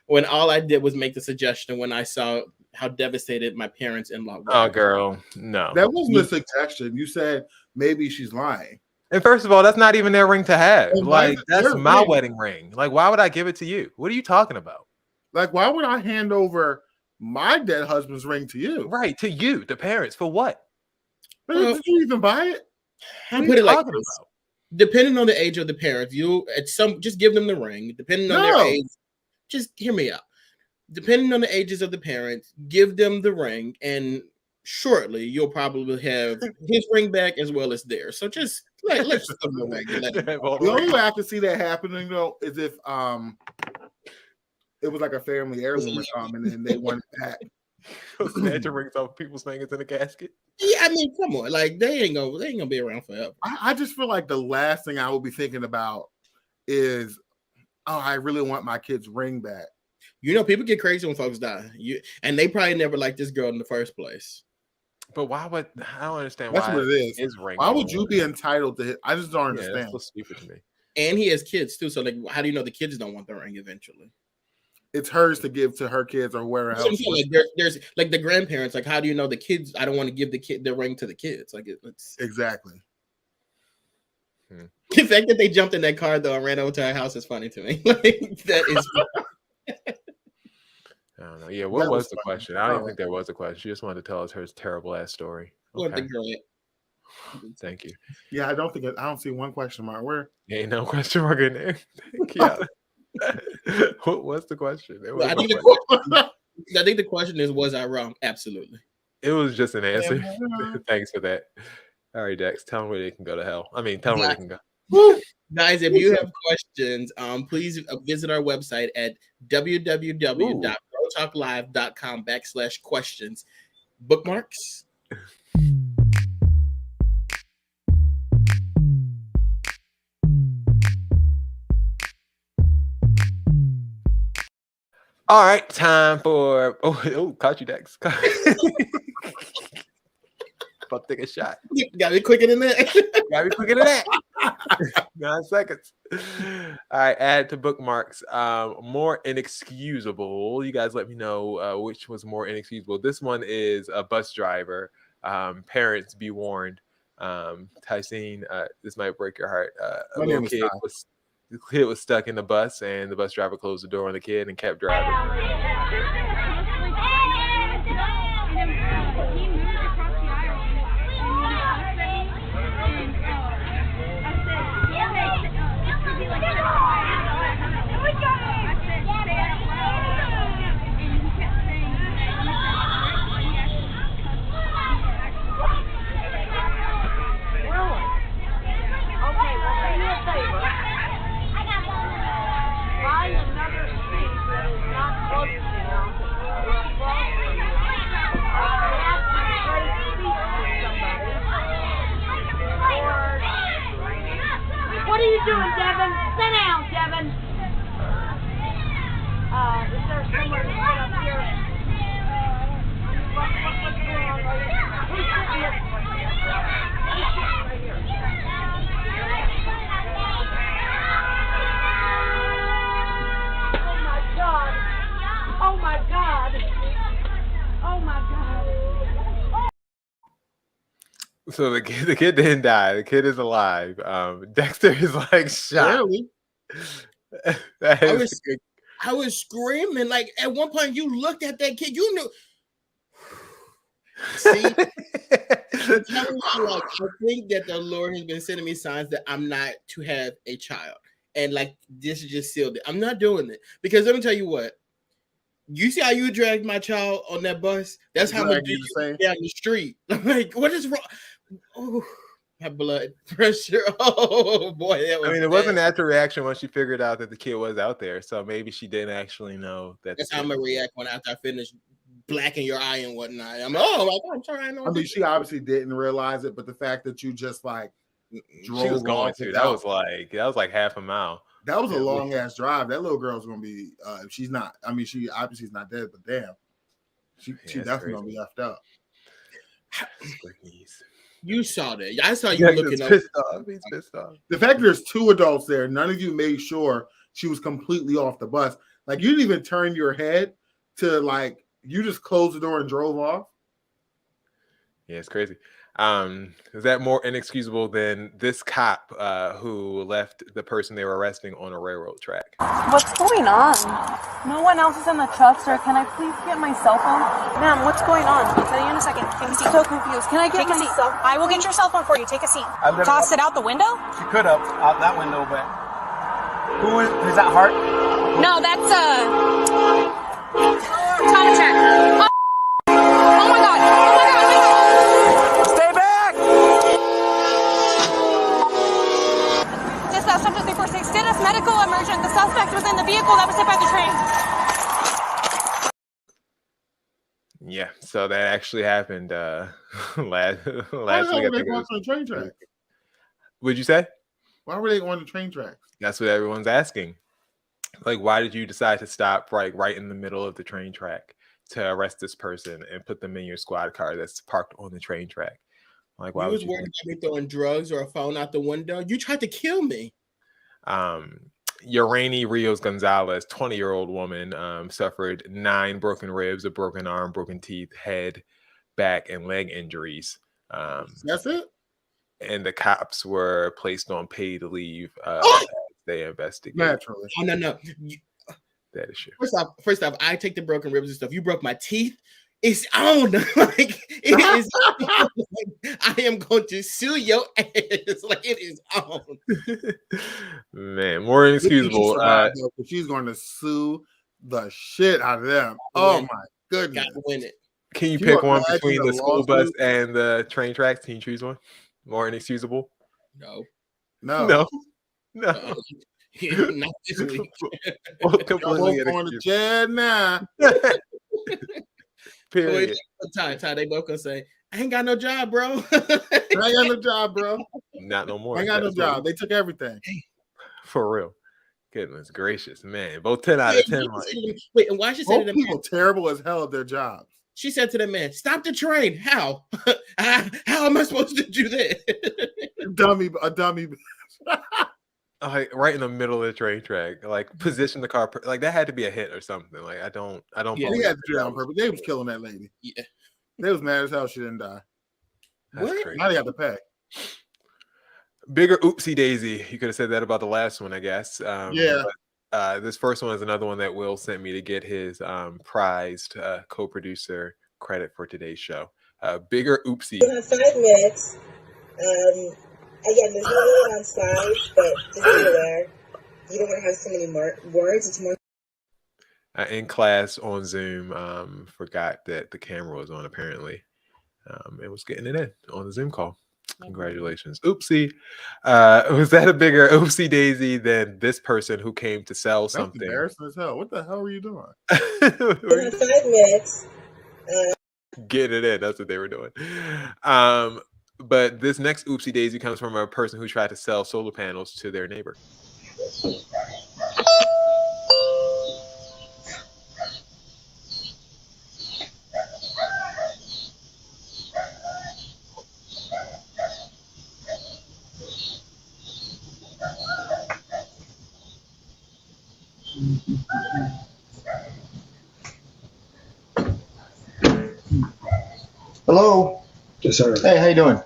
when all I did was make the suggestion when I saw how devastated my parents-in-law were. Oh, girl, no. That wasn't a suggestion. You said maybe she's lying. And first of all, that's not even their ring to have. And why Like, is it that's their my ring? wedding ring. Like, why would I give it to you? What are you talking about? Like, why would I hand over my dead husband's ring to you? Right, to you, the parents, for what? Did you even buy it? I put it like this. Depending on the age of the parents, just give them the ring. Depending on their age, just hear me out. Depending on the ages of the parents, give them the ring, and shortly you'll probably have his ring back as well as theirs. So just let's just give them the ring. The only way I can see that happening though is if it was like a family heirloom or something, and they want it back. Snatch rings off people's fingers in a casket. Yeah, I mean, come on, like they ain't gonna be around forever. I just feel like the last thing I would be thinking about is, oh, I really want my kid's ring back. You know, people get crazy when folks die. And they probably never liked this girl in the first place. But why would I don't understand That's why what it is. his ring? Why would you be entitled to it? I just don't understand. That's so stupid to me. And he has kids too. So like, how do you know the kids don't want the ring eventually? It's hers to give to her kids or whoever else. Like there's like the grandparents. Like, how do you know the kids? I don't want to give the ring to the kids. Like it's exactly. The fact that they jumped in that car though and ran over to our house is funny to me. Like that is. I don't know. Yeah, what was the question? I don't even think there was a question. She just wanted to tell us her terrible ass story. Okay. Thank you. Yeah, I don't see one question mark. Where? Ain't no question mark in there. Thank you. What was the question? I think the question is, was I wrong? Absolutely. It was just an answer. Thanks for that. All right, Dex, tell them where they can go to hell. I mean, tell them where they can go. Guys, if you have questions, please visit our website at www.brotalklive.com/questions. Bookmarks. All right, time for caught you, Dex. About to take a shot. Gotta be quicker than that. Gotta be quicker than that. 9 seconds. All right, add to bookmarks. More inexcusable. You guys let me know which was more inexcusable. This one is a bus driver. Parents be warned. Tyson, this might break your heart. A little kid was stuck in the bus, and the bus driver closed the door on the kid and kept driving. What are you doing, Devin? Sit down, Devin. Is there somewhere to sit up here? What's going on right here? Who's sitting here? Who's sitting right here? Oh my God! Oh my God! Oh my God! So the kid didn't die. The kid is alive. Dexter is like shot. I was screaming. Like at one point, you looked at that kid. You knew. See, I think that the Lord has been sending me signs that I'm not to have a child, and like this is just sealed it. I'm not doing it because let me tell you what. You see how you dragged my child on that bus? That's how much you down the street. Like, what is wrong? Oh, my blood pressure. Oh boy, that was. I mean, it was a natural reaction once she figured out that the kid was out there. So maybe she didn't actually know that. That's how I'm gonna react when after I finish blacking your eye and whatnot. I'm like, oh my God, I'm sorry. I mean, she obviously didn't realize it, but the fact that you just like drove she was going off to without- that was like half a mile. That was a long ass drive. That little girl's gonna be if she's not. I mean, she obviously is not dead, but damn. She that's definitely crazy. gonna be left out. You saw that. I saw you Yeah, looking he's up. Pissed off. He's pissed off. The fact there's 2 adults there, none of you made sure she was completely off the bus. Like you didn't even turn your head to like you just closed the door and drove off. Yeah, it's crazy. Is that more inexcusable than this cop who left the person they were arresting on a railroad track? What's going on? No one else is in the truck, sir. Can I please get my cell phone? Ma'am, what's going on? I'll tell you in a second. Take a seat. I'm so confused. Can I get my cell phone? I will get your cell phone for you. Take a seat. Toss it out the window? She could have out that window, but who is that? Hart? No, that's Tom Check. Oh my god. Oh my god. Stay back. Dispatch, subject 346. Status medical emergent. The suspect was in the vehicle that was hit by the train. Yeah, so that actually happened last Why week. the I hell think were they it going was. on the train tracks? What'd you say? Why were they on the train tracks? That's what everyone's asking. Like, why did you decide to stop right in the middle of the train track to arrest this person and put them in your squad car that's parked on the train track? Like, why You would was you? worried about me throwing drugs or a phone out the window. You tried to kill me. Urani Rios Gonzalez, 20-year-old woman, suffered 9 broken ribs, a broken arm, broken teeth, head, back, and leg injuries. That's it. And the cops were placed on paid leave as they investigate. Naturally. Oh, no. That is shit. First off, I take the broken ribs and stuff. You broke my teeth. It's on. Like it is. I am going to sue your ass. Like it is on. Man, more inexcusable. She's going to sue the shit out of them. Oh my goodness. Gotta win it. Can you Can pick you one imagine between the the school bus lawsuit? and the train tracks? Can you choose one? More inexcusable? No. No. Not this week. Completely Y'all both going to inexcusable. jail now. Period. Ty, they both gonna say, I ain't got no job, bro. I ain't got no job, bro. Not no more. I ain't got no That's what job. They took everything. For real. Goodness gracious, man. Both 10 out of 10. Like, Wait, and why she said Both to the people man? terrible as hell at their jobs. She said to the man, "Stop the train." How? How am I supposed to do that? A dummy. like right in the middle of the train track, like position the car, like that had to be a hit or something. Like I don't. Yeah, believe they had to do that on was- purpose. They was killing that lady. Yeah. They was mad as hell she didn't die. That's What? crazy. Now they have to pay. Bigger oopsie daisy. You could have said that about the last one, I guess. Yeah. But, this first one is another one that Will sent me to get his prized co-producer credit for today's show. Bigger oopsie. You have 5 minutes. Again, there's no limit on slides, but just be aware. You don't want to have so many more words. It's more. In class on Zoom, forgot that the camera was on apparently. It was getting it in on the Zoom call. Congratulations. Oopsie. Was that a bigger oopsie daisy than this person who came to sell That's something? embarrassing as hell. What the hell were you doing? You have 5 minutes. Getting it in. That's what they were doing. But this next oopsie daisy comes from a person who tried to sell solar panels to their neighbor. Hello. Yes, sir. Hey, how you doing?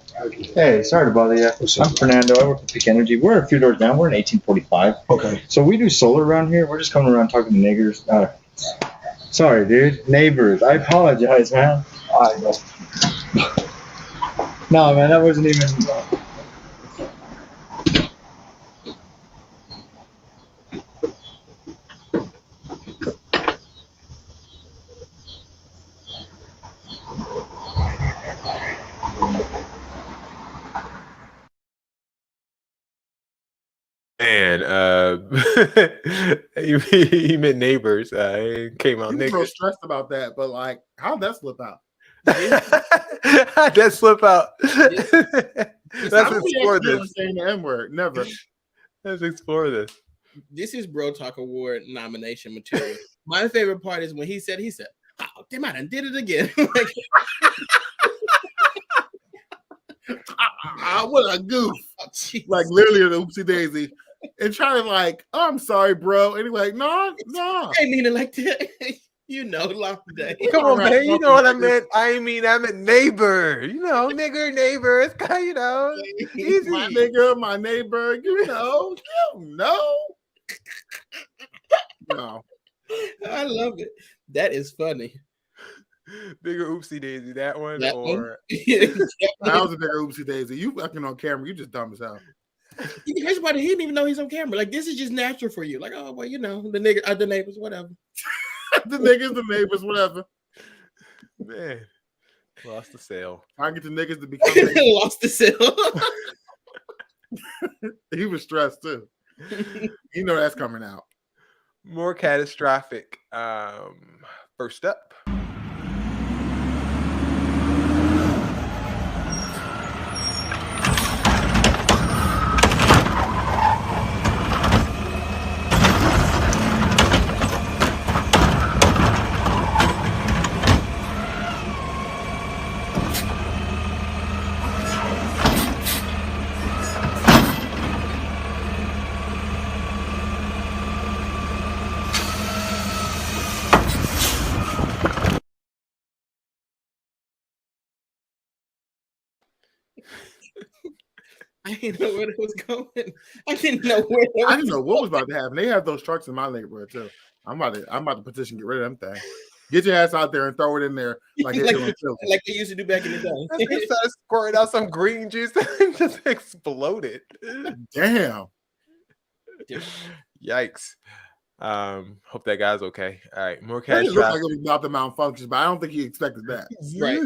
Hey, sorry to bother you. I'm Fernando. I work at Peak Energy. We're a few doors down. We're in 1845. Okay. So we do solar around here. We're just coming around talking to niggers. Sorry, dude. Neighbors. I apologize, man. No, man, that wasn't even. And he meant neighbors. He came out You were so niggas. stressed about that, but like, how'd that slip out? That slip out. Let's How do we explore accidentally this. saying the N-word? Never. Let's explore this. This is Bro Talk Award nomination material. My favorite part is when he said, I'll damn, I done did it again. What a goof. Like literally an oopsie daisy. And trying to like, oh, I'm sorry, bro. And he's like, no. I didn't mean it like that. You know, long day. Come on, man. You know what I meant. I meant neighbor. You know, neighbor. It's kind of, you know, easy. My nigga, my neighbor. You know. No. I love it. That is funny. Bigger oopsie daisy, that one. That was a bigger oopsie daisy. You fucking on camera. You just dumb as hell. Here's why he didn't even know he's on camera. Like, this is just natural for you. Like, oh, well, you know, the neighbors, whatever. The neighbors, whatever. Man, lost the sale. I get the niggas to become lost the sale. He was stressed too. You know that's coming out. More catastrophic. First up. I didn't know where it was going. I didn't know what was about to happen. They have those trucks in my neighborhood too. I'm about to petition get rid of them things. Get your ass out there and throw it in there like like they used to do back in the day. They started squirting out some green juice and just exploded. Damn. Yikes. Hope that guy's okay. All right, more It cash. looked like it was about the malfunctions, but I don't think he expected that. Right.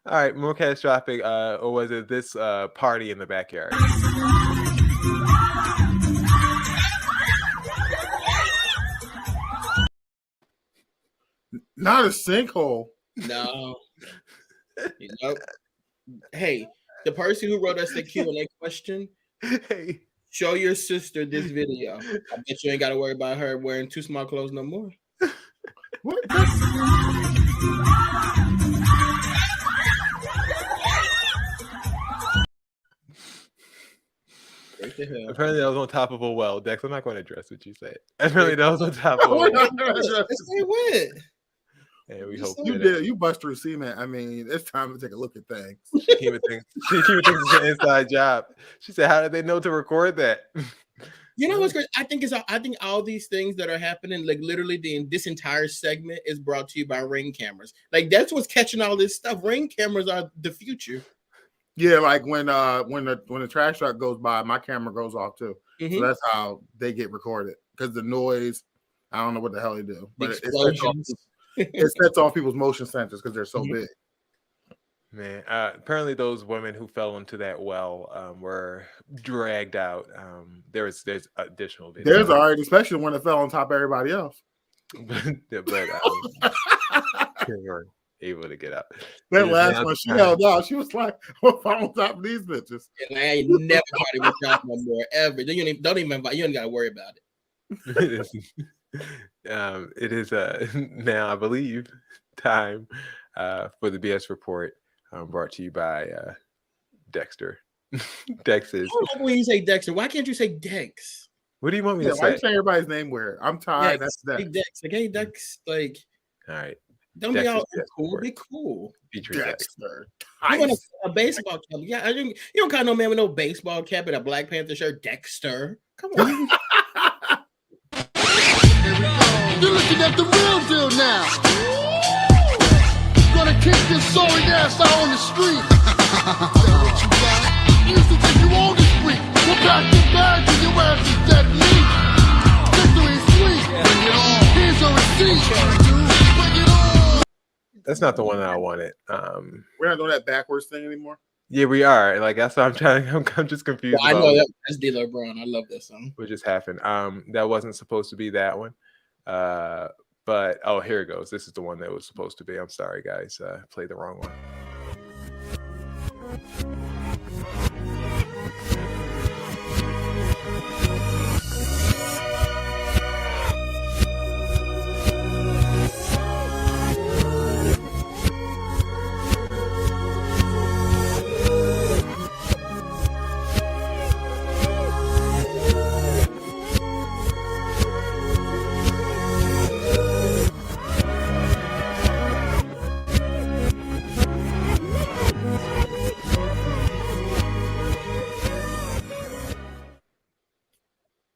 All right, more catastrophic. Or was it this party in the backyard? Not a sinkhole. No. Nope. Hey, the person who wrote us the Q&A question, hey, show your sister this video. I bet you ain't got to worry about her wearing too small clothes no more. What? Apparently, that was on top of a well. Dex, I'm not going to address what you said. Apparently, that was on top of a well. What? Yeah, we hope you did. You bust through cement. I mean, it's time to take a look at things. She even thinks it's an inside job. She said, "How did they know to record that?" You know what's great? I think all these things that are happening, like literally this entire segment is brought to you by Ring cameras. Like that's what's catching all this stuff. Ring cameras are the future. Yeah, like when the trash truck goes by, my camera goes off too. Mm-hmm. So that's how they get recorded because the noise. I don't know what the hell they do, but it sets off people's motion sensors because they're so big. Man, apparently those women who fell into that well were dragged out. There's additional videos. There's already, especially when it fell on top of everybody else. but they were able to get out. That last one, she held out. She was like, "I'm on top of these bitches." And I ain't never party with y'all no more ever. You don't even invite. You ain't got to worry about it. It is now, I believe, time for the BS report. Brought to you by Dexter. Dex is. When you say Dexter, why can't you say Dex? What do you want me to say? Why you say everybody's name weird? I'm tired. Dex. That's Dex. Like, hey, Dex. Like, all right. Don't Dexter's be all cool. report. Be cool. Dexter. You want a baseball cap? Yeah, you don't got no man with no baseball cap and a Black Panther shirt. Dexter. Come on. You're looking at the real deal now. Gonna kick this sorry ass out on the street. What you got? Used to think you on the street. We'll pack your bags and your ass is dead meat. Victory sweet. Bring it on. Here's a receipt. Bring it on. That's not the one that I wanted. We're not doing that backwards thing anymore. Yeah, we are. Like that's what I'm trying. I'm just confused. Well, I know that's D-Lo Brown. I love that song. What just happened? That wasn't supposed to be that one. But oh, here it goes. This is the one that was supposed to be. I'm sorry, guys. Played the wrong one.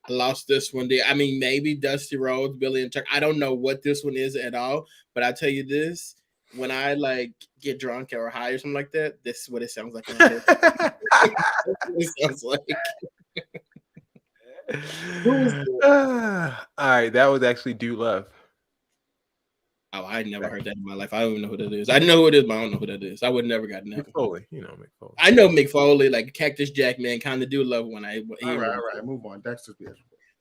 I lost this one there. I mean, maybe Dusty Rhodes, Billy and Chuck. I don't know what this one is at all, but I tell you this: when I like get drunk or high or something like that, this is what it sounds like. In my head. It sounds like. All right, that was actually Do Love. Oh, I never heard that in my life. I don't even know who that is. I know who it is, but I don't know who that is. I would never gotten that. Mick Foley, you know Mick Foley. I know Mick Foley, like Cactus Jack, man. Kind of do love when I hear. All right, move on. Dexter's BS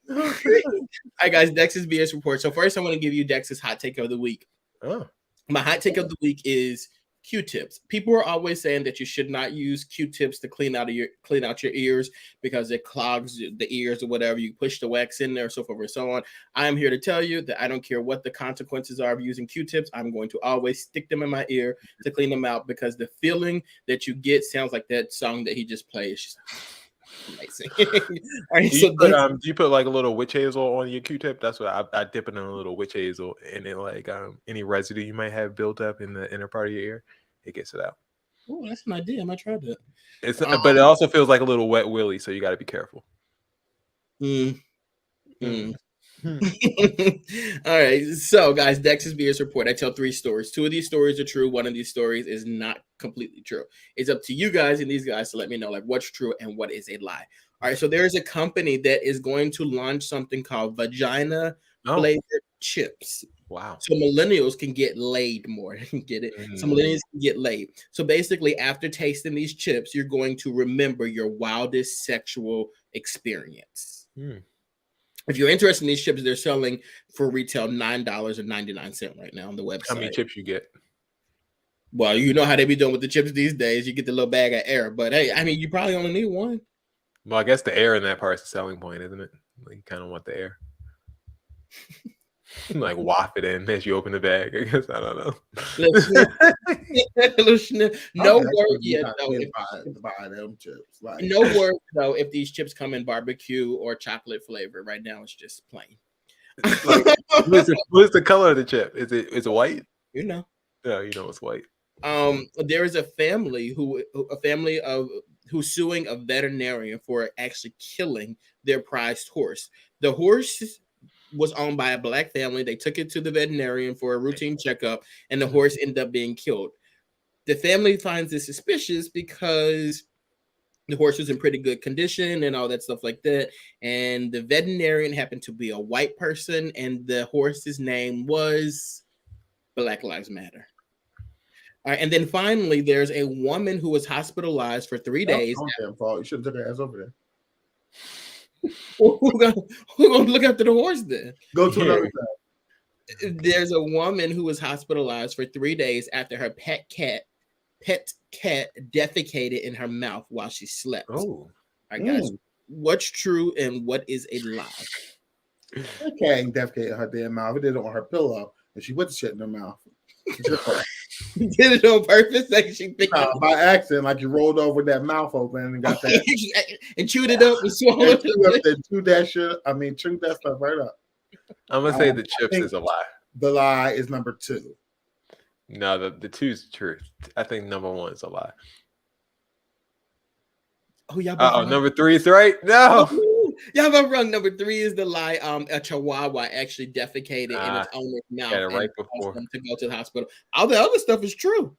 Report. All right, guys, Dex's BS Report. So first, I want to give you Dex's hot take of the week. Oh, my hot take of the week is Q-tips. People are always saying that you should not use Q-tips to clean out your ears because it clogs the ears or whatever. You push the wax in there, so forth and so on. I am here to tell you that I don't care what the consequences are of using Q-tips. I'm going to always stick them in my ear to clean them out because the feeling that you get sounds like that song that he just played. It's just amazing. All right, do you put like a little witch hazel on your Q-tip? That's what I dip it in a little witch hazel, and then like any residue you might have built up in the inner part of your ear, it gets it out. Oh, that's an idea. I might try that. But it also feels like a little wet willy, so you got to be careful. All right, so guys, Dex's BS Report. I tell 3 stories. 2 of these stories are true. 1 of these stories is not completely true. It's up to you guys and these guys to let me know like what's true and what is a lie. All right, so there is a company that is going to launch something called vagina flavored chips. Wow. So millennials can get laid more. Get it? So millennials can get laid. So basically, after tasting these chips, you're going to remember your wildest sexual experience. If you're interested in these chips, they're selling for retail $9.99 right now on the website. How many chips you get? Well, you know how they be doing with the chips these days. You get the little bag of air, but hey, I mean, you probably only need 1. Well, I guess the air in that part is the selling point, isn't it? Like you kind of want the air. Like waft it in as you open the bag. I guess I don't know. No word yet though. Buy them chips. Like. No word though if these chips come in barbecue or chocolate flavor. Right now it's just plain. Like, what's the color of the chip? Is it white? You know. Yeah, you know it's white. There is a family who's suing a veterinarian for actually killing their prized horse. The horse was owned by a black family. They took it to the veterinarian for a routine checkup, and the horse ended up being killed. The family finds this suspicious because the horse was in pretty good condition and all that stuff like that. And the veterinarian happened to be a white person, and the horse's name was Black Lives Matter. All right, and then finally, there's a woman who was hospitalized for 3 days. You should have took her ass over there. Who gonna look after the horse then? Go to another side. There's a woman who was hospitalized for 3 days after her pet cat defecated in her mouth while she slept. Oh, all right, guys, what's true and what is a lie? That cat ain't defecated in her damn mouth. It did it on her pillow, and she put the shit in her mouth. Did it on purpose? Like she picked it by accident, like you rolled over that mouth open and got that and chewed it up and swallowed it. Chewed that shit. I mean, chewed that stuff right up. I'm gonna say the chips is a lie. The lie is number 2. No, the 2 is the truth. I think number 1 is a lie. Oh, y'all. Number 3 is right. No. Y'all got wrong. Number 3 is the lie. A chihuahua actually defecated in its owner's mouth. Got it right before to go to the hospital. All the other stuff is true.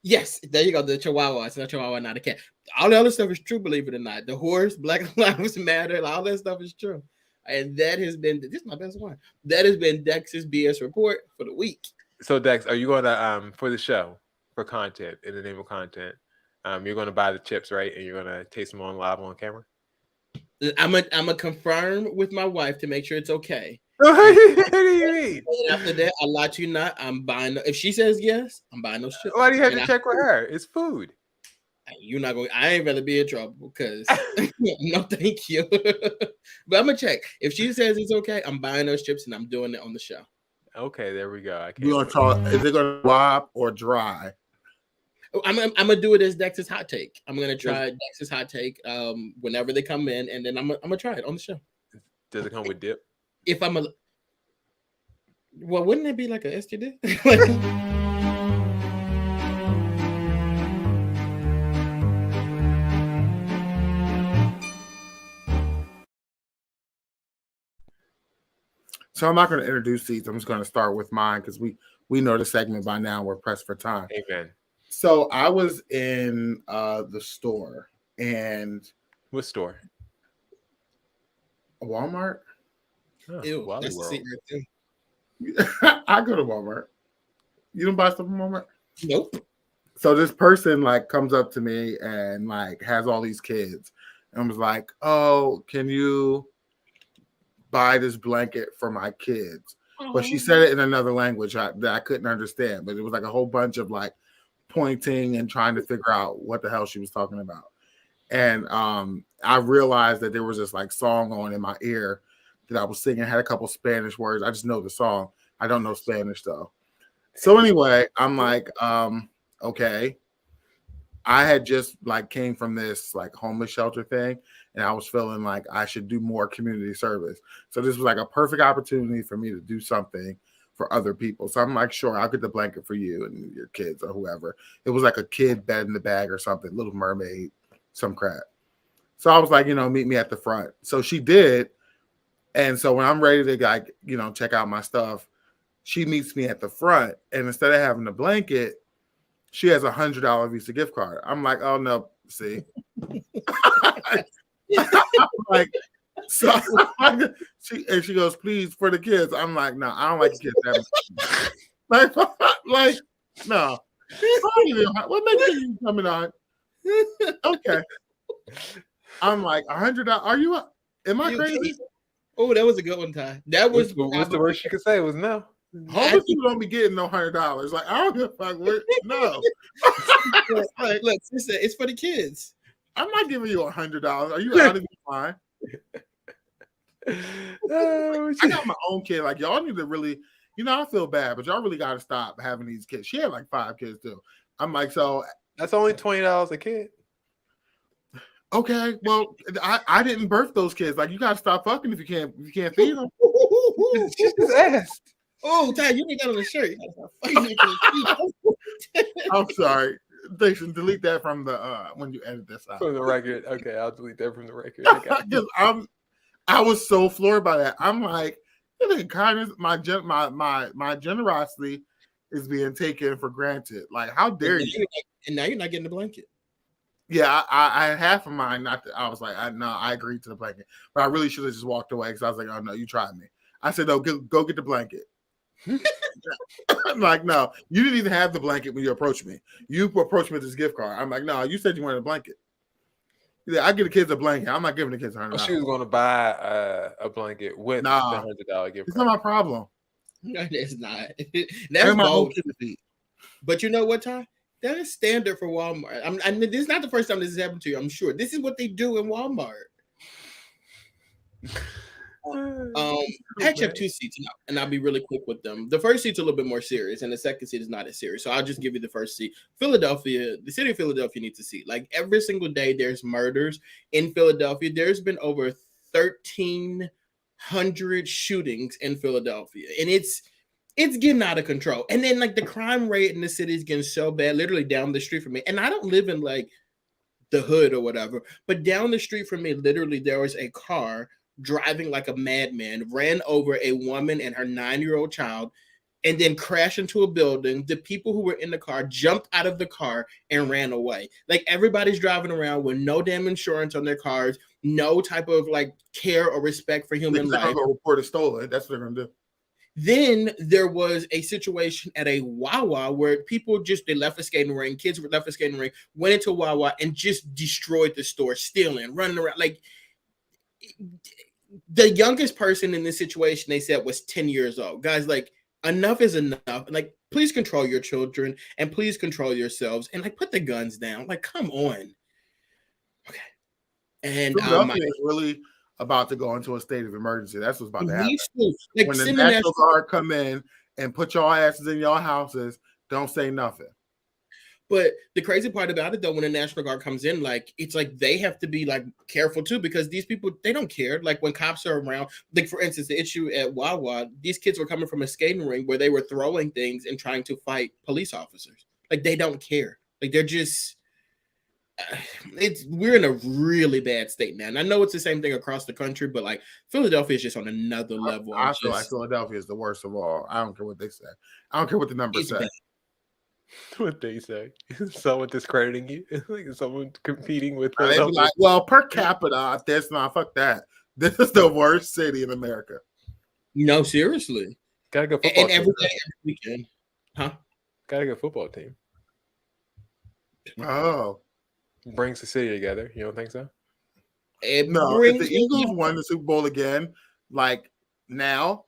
Yes, there you go. The chihuahua. It's not a chihuahua, not a cat. All the other stuff is true, believe it or not. The horse, Black Lives Matter, all that stuff is true. And that has been, this is my best one. That has been Dex's BS Report for the week. So Dex, are you going to, for the show, for content, in the name of content, you're going to buy the chips, right? And you're going to taste them on live on camera? I'm a confirm with my wife to make sure it's okay. What do you mean? After that, I lie to you not. I'm buying. If she says yes, I'm buying those chips. Why do you have to check with her? It's food. You're not going. I ain't rather be in trouble because no, thank you. But I'm gonna check. If she says it's okay, I'm buying those chips and I'm doing it on the show. Okay, there we go. You gonna try? Is it gonna drop or dry? I'm gonna do it as Dex's hot take. I'm gonna try Dex's hot take whenever they come in, and then I'm gonna try it on the show. Does it come with dip? If wouldn't it be like a STD? So I'm not going to introduce these. I'm just going to start with mine because we know the segment by now. We're pressed for time. Amen. So I was in the store and what store? Walmart. Oh, Ew, Wally that's the World. secret too. I go to Walmart. You don't buy stuff from Walmart? Nope. So this person like comes up to me and like has all these kids and was like, "Oh, can you buy this blanket for my kids?" But she said it in another language that I couldn't understand. But it was like a whole bunch of like pointing and trying to figure out what the hell she was talking about. And I realized that there was this like song on in my ear that I was singing. It had a couple Spanish words. I just know the song. I don't know Spanish though. So anyway, I'm like, okay. I had just like came from this like homeless shelter thing, and I was feeling like I should do more community service. So this was like a perfect opportunity for me to do something for other people. So I'm like, sure, I'll get the blanket for you and your kids or whoever. It was like a kid bed in the bag or something, Little Mermaid, some crap. So I was like, meet me at the front. So she did. And so when I'm ready to like, check out my stuff, she meets me at the front. And instead of having the blanket, she has $100 Visa gift card. I'm like, oh no, see. Like, so she goes, please, for the kids. I'm like, no, I don't like the kids that much. like, no. What makes you coming on? Okay. I'm like, $100. Are you? Am I crazy? Oh, that was a good one, Ty. That was what's the worst you could say? Was no. Homeless people don't be getting no $100. Like, I don't give a fuck. No. Like, look, it's for the kids. I'm not giving you $100. Are you out of your mind? I got my own kid. Like, y'all need to really, I feel bad, but y'all really got to stop having these kids. She had like 5 kids too. I'm like, so that's only $20 a kid. Okay, well, I didn't birth those kids. Like, you got to stop fucking if you can't feed them. She just asked. Oh, Ty, you need that on the shirt. I'm sorry. They should delete that from the when you edit this out. From the record. Okay, I'll delete that from the record. I was so floored by that. I'm like, kindness, my generosity is being taken for granted. Like, how dare you? And now you're not getting the blanket. Yeah, I had half of mine. Not that I was like, I agreed to the blanket, but I really should have just walked away because I was like, oh no, you tried me. I said, no, go get the blanket. I'm like, no, you didn't even have the blanket when you approached me. You approached me with this gift card. I'm like, no, you said you wanted a blanket. Yeah, I give the kids a blanket. I'm not giving the kids $100. She was going to buy a blanket with the $100 gift card. It's not my problem. No, it's not. That's bold. But you know what, Ty? That is standard for Walmart. I mean, this is not the first time this has happened to you. I'm sure this is what they do in Walmart. I actually have 2 seats now, and I'll be really quick with them. The first seat's a little bit more serious, and the second seat is not as serious. So I'll just give you the first seat. Philadelphia, the city of Philadelphia needs a seat. Like every single day, there's murders in Philadelphia. There's been over 1,300 shootings in Philadelphia, and it's getting out of control. And then like the crime rate in the city is getting so bad, literally down the street from me. And I don't live in like the hood or whatever, but down the street from me, literally there was a car driving like a madman, ran over a woman and her 9-year-old child, and then crashed into a building. The people who were in the car jumped out of the car and ran away. Like everybody's driving around with no damn insurance on their cars, no type of like care or respect for human life. They're gonna report it stolen. That's what they're gonna do. Then there was a situation at a Wawa where people they left a skating ring, kids left a skating ring, went into Wawa and just destroyed the store, stealing, running around. Like the youngest person in this situation, they said, was 10 years old. Guys, like enough is enough. Like, please control your children and please control yourselves and like put the guns down. Like, come on. Okay. And Philadelphia is really about to go into a state of emergency. That's what's about to happen. Like, when the National Guard come in and put your asses in your houses, don't say nothing. But the crazy part about it, though, when the National Guard comes in, like, it's like they have to be like careful too, because these people, they don't care. Like when cops are around, like for instance, the issue at Wawa, these kids were coming from a skating rink where they were throwing things and trying to fight police officers. Like they don't care. Like they're just, we're in a really bad state now. And I know it's the same thing across the country, but like Philadelphia is just on another level. I feel like Philadelphia is the worst of all. I don't care what they say. I don't care what the numbers say. What they say. Someone discrediting you. Like someone competing with They be like, well, per capita, that's not fuck that. This is the worst city in America. No, seriously. Got a good football and team. every day, every weekend. Huh? Got a good football team. Oh. Brings the city together. You don't think so? It No, if the Eagles won the Super Bowl again, like now,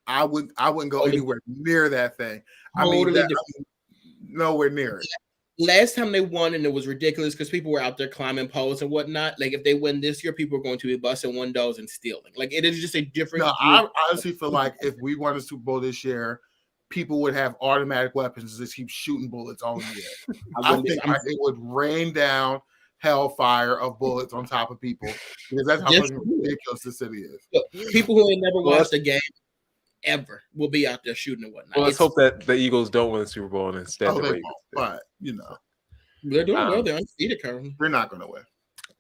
I wouldn't go anywhere near that thing. Nowhere near it. Last time they won, and it was ridiculous because people were out there climbing poles and whatnot. Like if they win this year, people are going to be busting windows and stealing. Like it is just a different. No, I honestly feel like if we won the Super Bowl this year, people would have automatic weapons and just keep shooting bullets all year. I think it would rain down hellfire of bullets on top of people because that's how fucking ridiculous the city is. People who ain't never watched a game ever will be out there shooting and whatnot. Well, let's hope that the Eagles don't win the Super Bowl and instead the Ravens. But you know, they're doing well. They're undefeated currently. They're not going to win.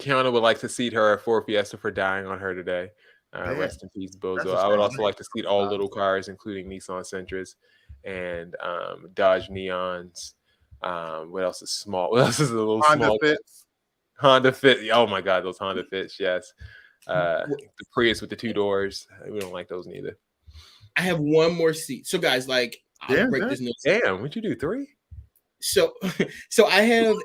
Kiana would like to seat her Ford Fiesta for dying on her today. Rest in peace, Bozo. I would also like to seat all little cars, including Nissan Sentras and Dodge Neons. What else is small? What else is a little small? Honda Fit. Oh my God, those Honda Fits. Yes. The Prius with the 2 doors. We don't like those neither. I have one more seat. So guys, like, I'll break this news. Damn, what'd you do? 3? So I have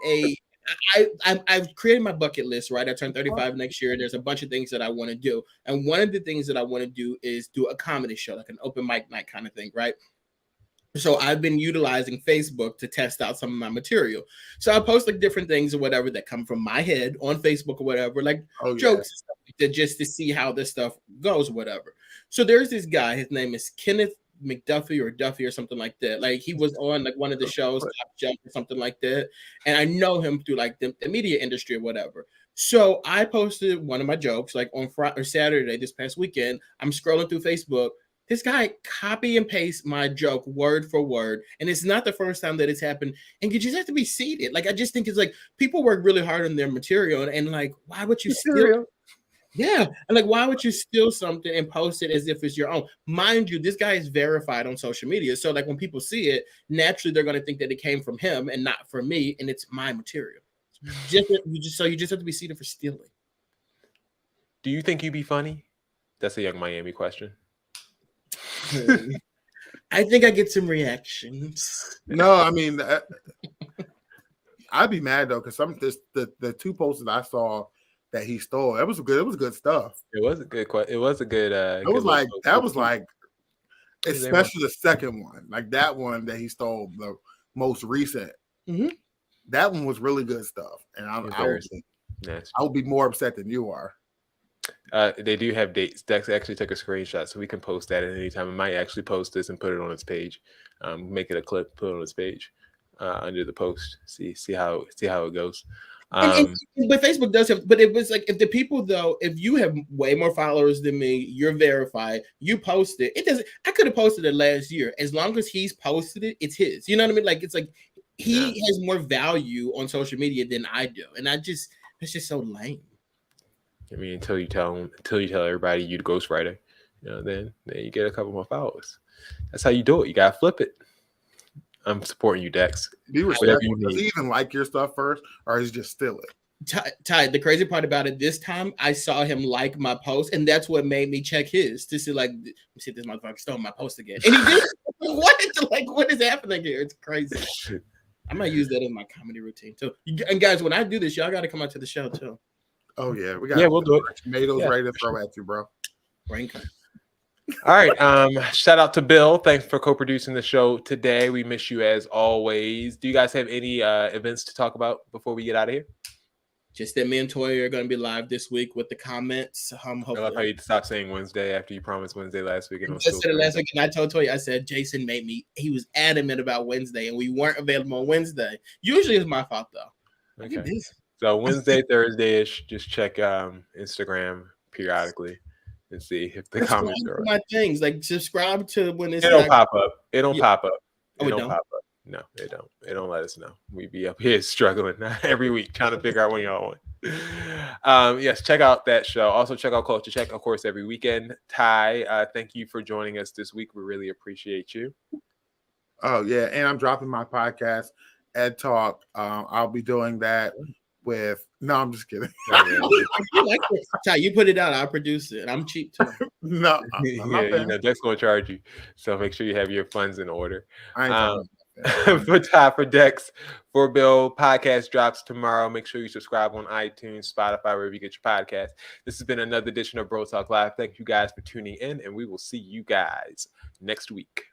I've created my bucket list, right? I turn 35 next year. There's a bunch of things that I want to do. And one of the things that I want to do is do a comedy show, like an open mic night kind of thing, right? So I've been utilizing Facebook to test out some of my material. So I post like different things or whatever that come from my head on Facebook or whatever, like jokes and stuff like that, just to see how this stuff goes or whatever. So there's this guy, his name is Kenneth McDuffie or Duffy or something like that. Like he was on like one of the shows, Top Shelf or something like that. And I know him through like the media industry or whatever. So I posted one of my jokes like on Friday or Saturday this past weekend. I'm scrolling through Facebook. This guy copy and paste my joke word for word. And it's not the first time that it's happened. And you just have to be seated. Like, I just think it's like people work really hard on their material. And like, why would you steal? Yeah. And like, why would you steal something and post it as if it's your own? Mind you, this guy is verified on social media. So like when people see it, naturally, they're going to think that it came from him and not from me. And it's my material. You just have to be seated for stealing. Do you think you'd be funny? That's a Young Miami question. I think I get some reactions. No, I mean, I'd be mad though because the 2 posts that I saw that he stole, it was good stuff. It was a good question. It was a good. It was like especially the second one, like that one that he stole, the most recent. Mm-hmm. That one was really good stuff, and I would be more upset than you are. They do have dates. Dex actually took a screenshot, so we can post that at any time. I might actually post this and put it on its page. Make it a clip, put it on its page under the post. See how it goes. But Facebook does have. But it was like if the people though, if you have way more followers than me, you're verified. You post it. It doesn't. I could have posted it last year. As long as he's posted it, it's his. You know what I mean? Like it's like he has more value on social media than I do, and that's just so lame. I mean, until you tell everybody you the ghostwriter, then you get a couple more followers. That's how you do it. You gotta flip it. I'm supporting you, Dex. Does he even like your stuff first, or is he just steal it? Ty, the crazy part about it, this time I saw him like my post, and that's what made me check his to see, like, let me see if this motherfucker stole my post again. And he did. What is happening here? It's crazy. I might use that in my comedy routine too. And guys, when I do this, y'all got to come out to the show too. Oh yeah, we'll do it. Tomatoes ready to throw at you, bro. Raincoat. All right. Shout out to Bill. Thanks for co-producing the show today. We miss you as always. Do you guys have any events to talk about before we get out of here? Just that me and Toya are going to be live this week with the comments. I love how you stopped saying Wednesday after you promised Wednesday last week. I said it last week, and I told Toya, I said Jason he was adamant about Wednesday, and we weren't available on Wednesday. Usually it's my fault though. Okay. So Wednesday, Thursday-ish, just check Instagram periodically and see if the comments are my things. Like subscribe to when it's It don't pop up. It don't pop up. It don't pop up. No, they don't. They don't let us know. We be up here struggling every week trying to figure out when y'all want. Yes, check out that show. Also, check out Culture Check, of course, every weekend. Ty, thank you for joining us this week. We really appreciate you. Oh, yeah. And I'm dropping my podcast, Ed Talk. I'll be doing that with... No, I'm just kidding. Ty, you put it out. I'll produce it. I'm cheap, too. No. Yeah, Dex going to charge you. So make sure you have your funds in order. I ain't for Ty, for Dex, for Bill, podcast drops tomorrow. Make sure you subscribe on iTunes, Spotify, wherever you get your podcast. This has been another edition of Bro Talk Live. Thank you guys for tuning in, and we will see you guys next week.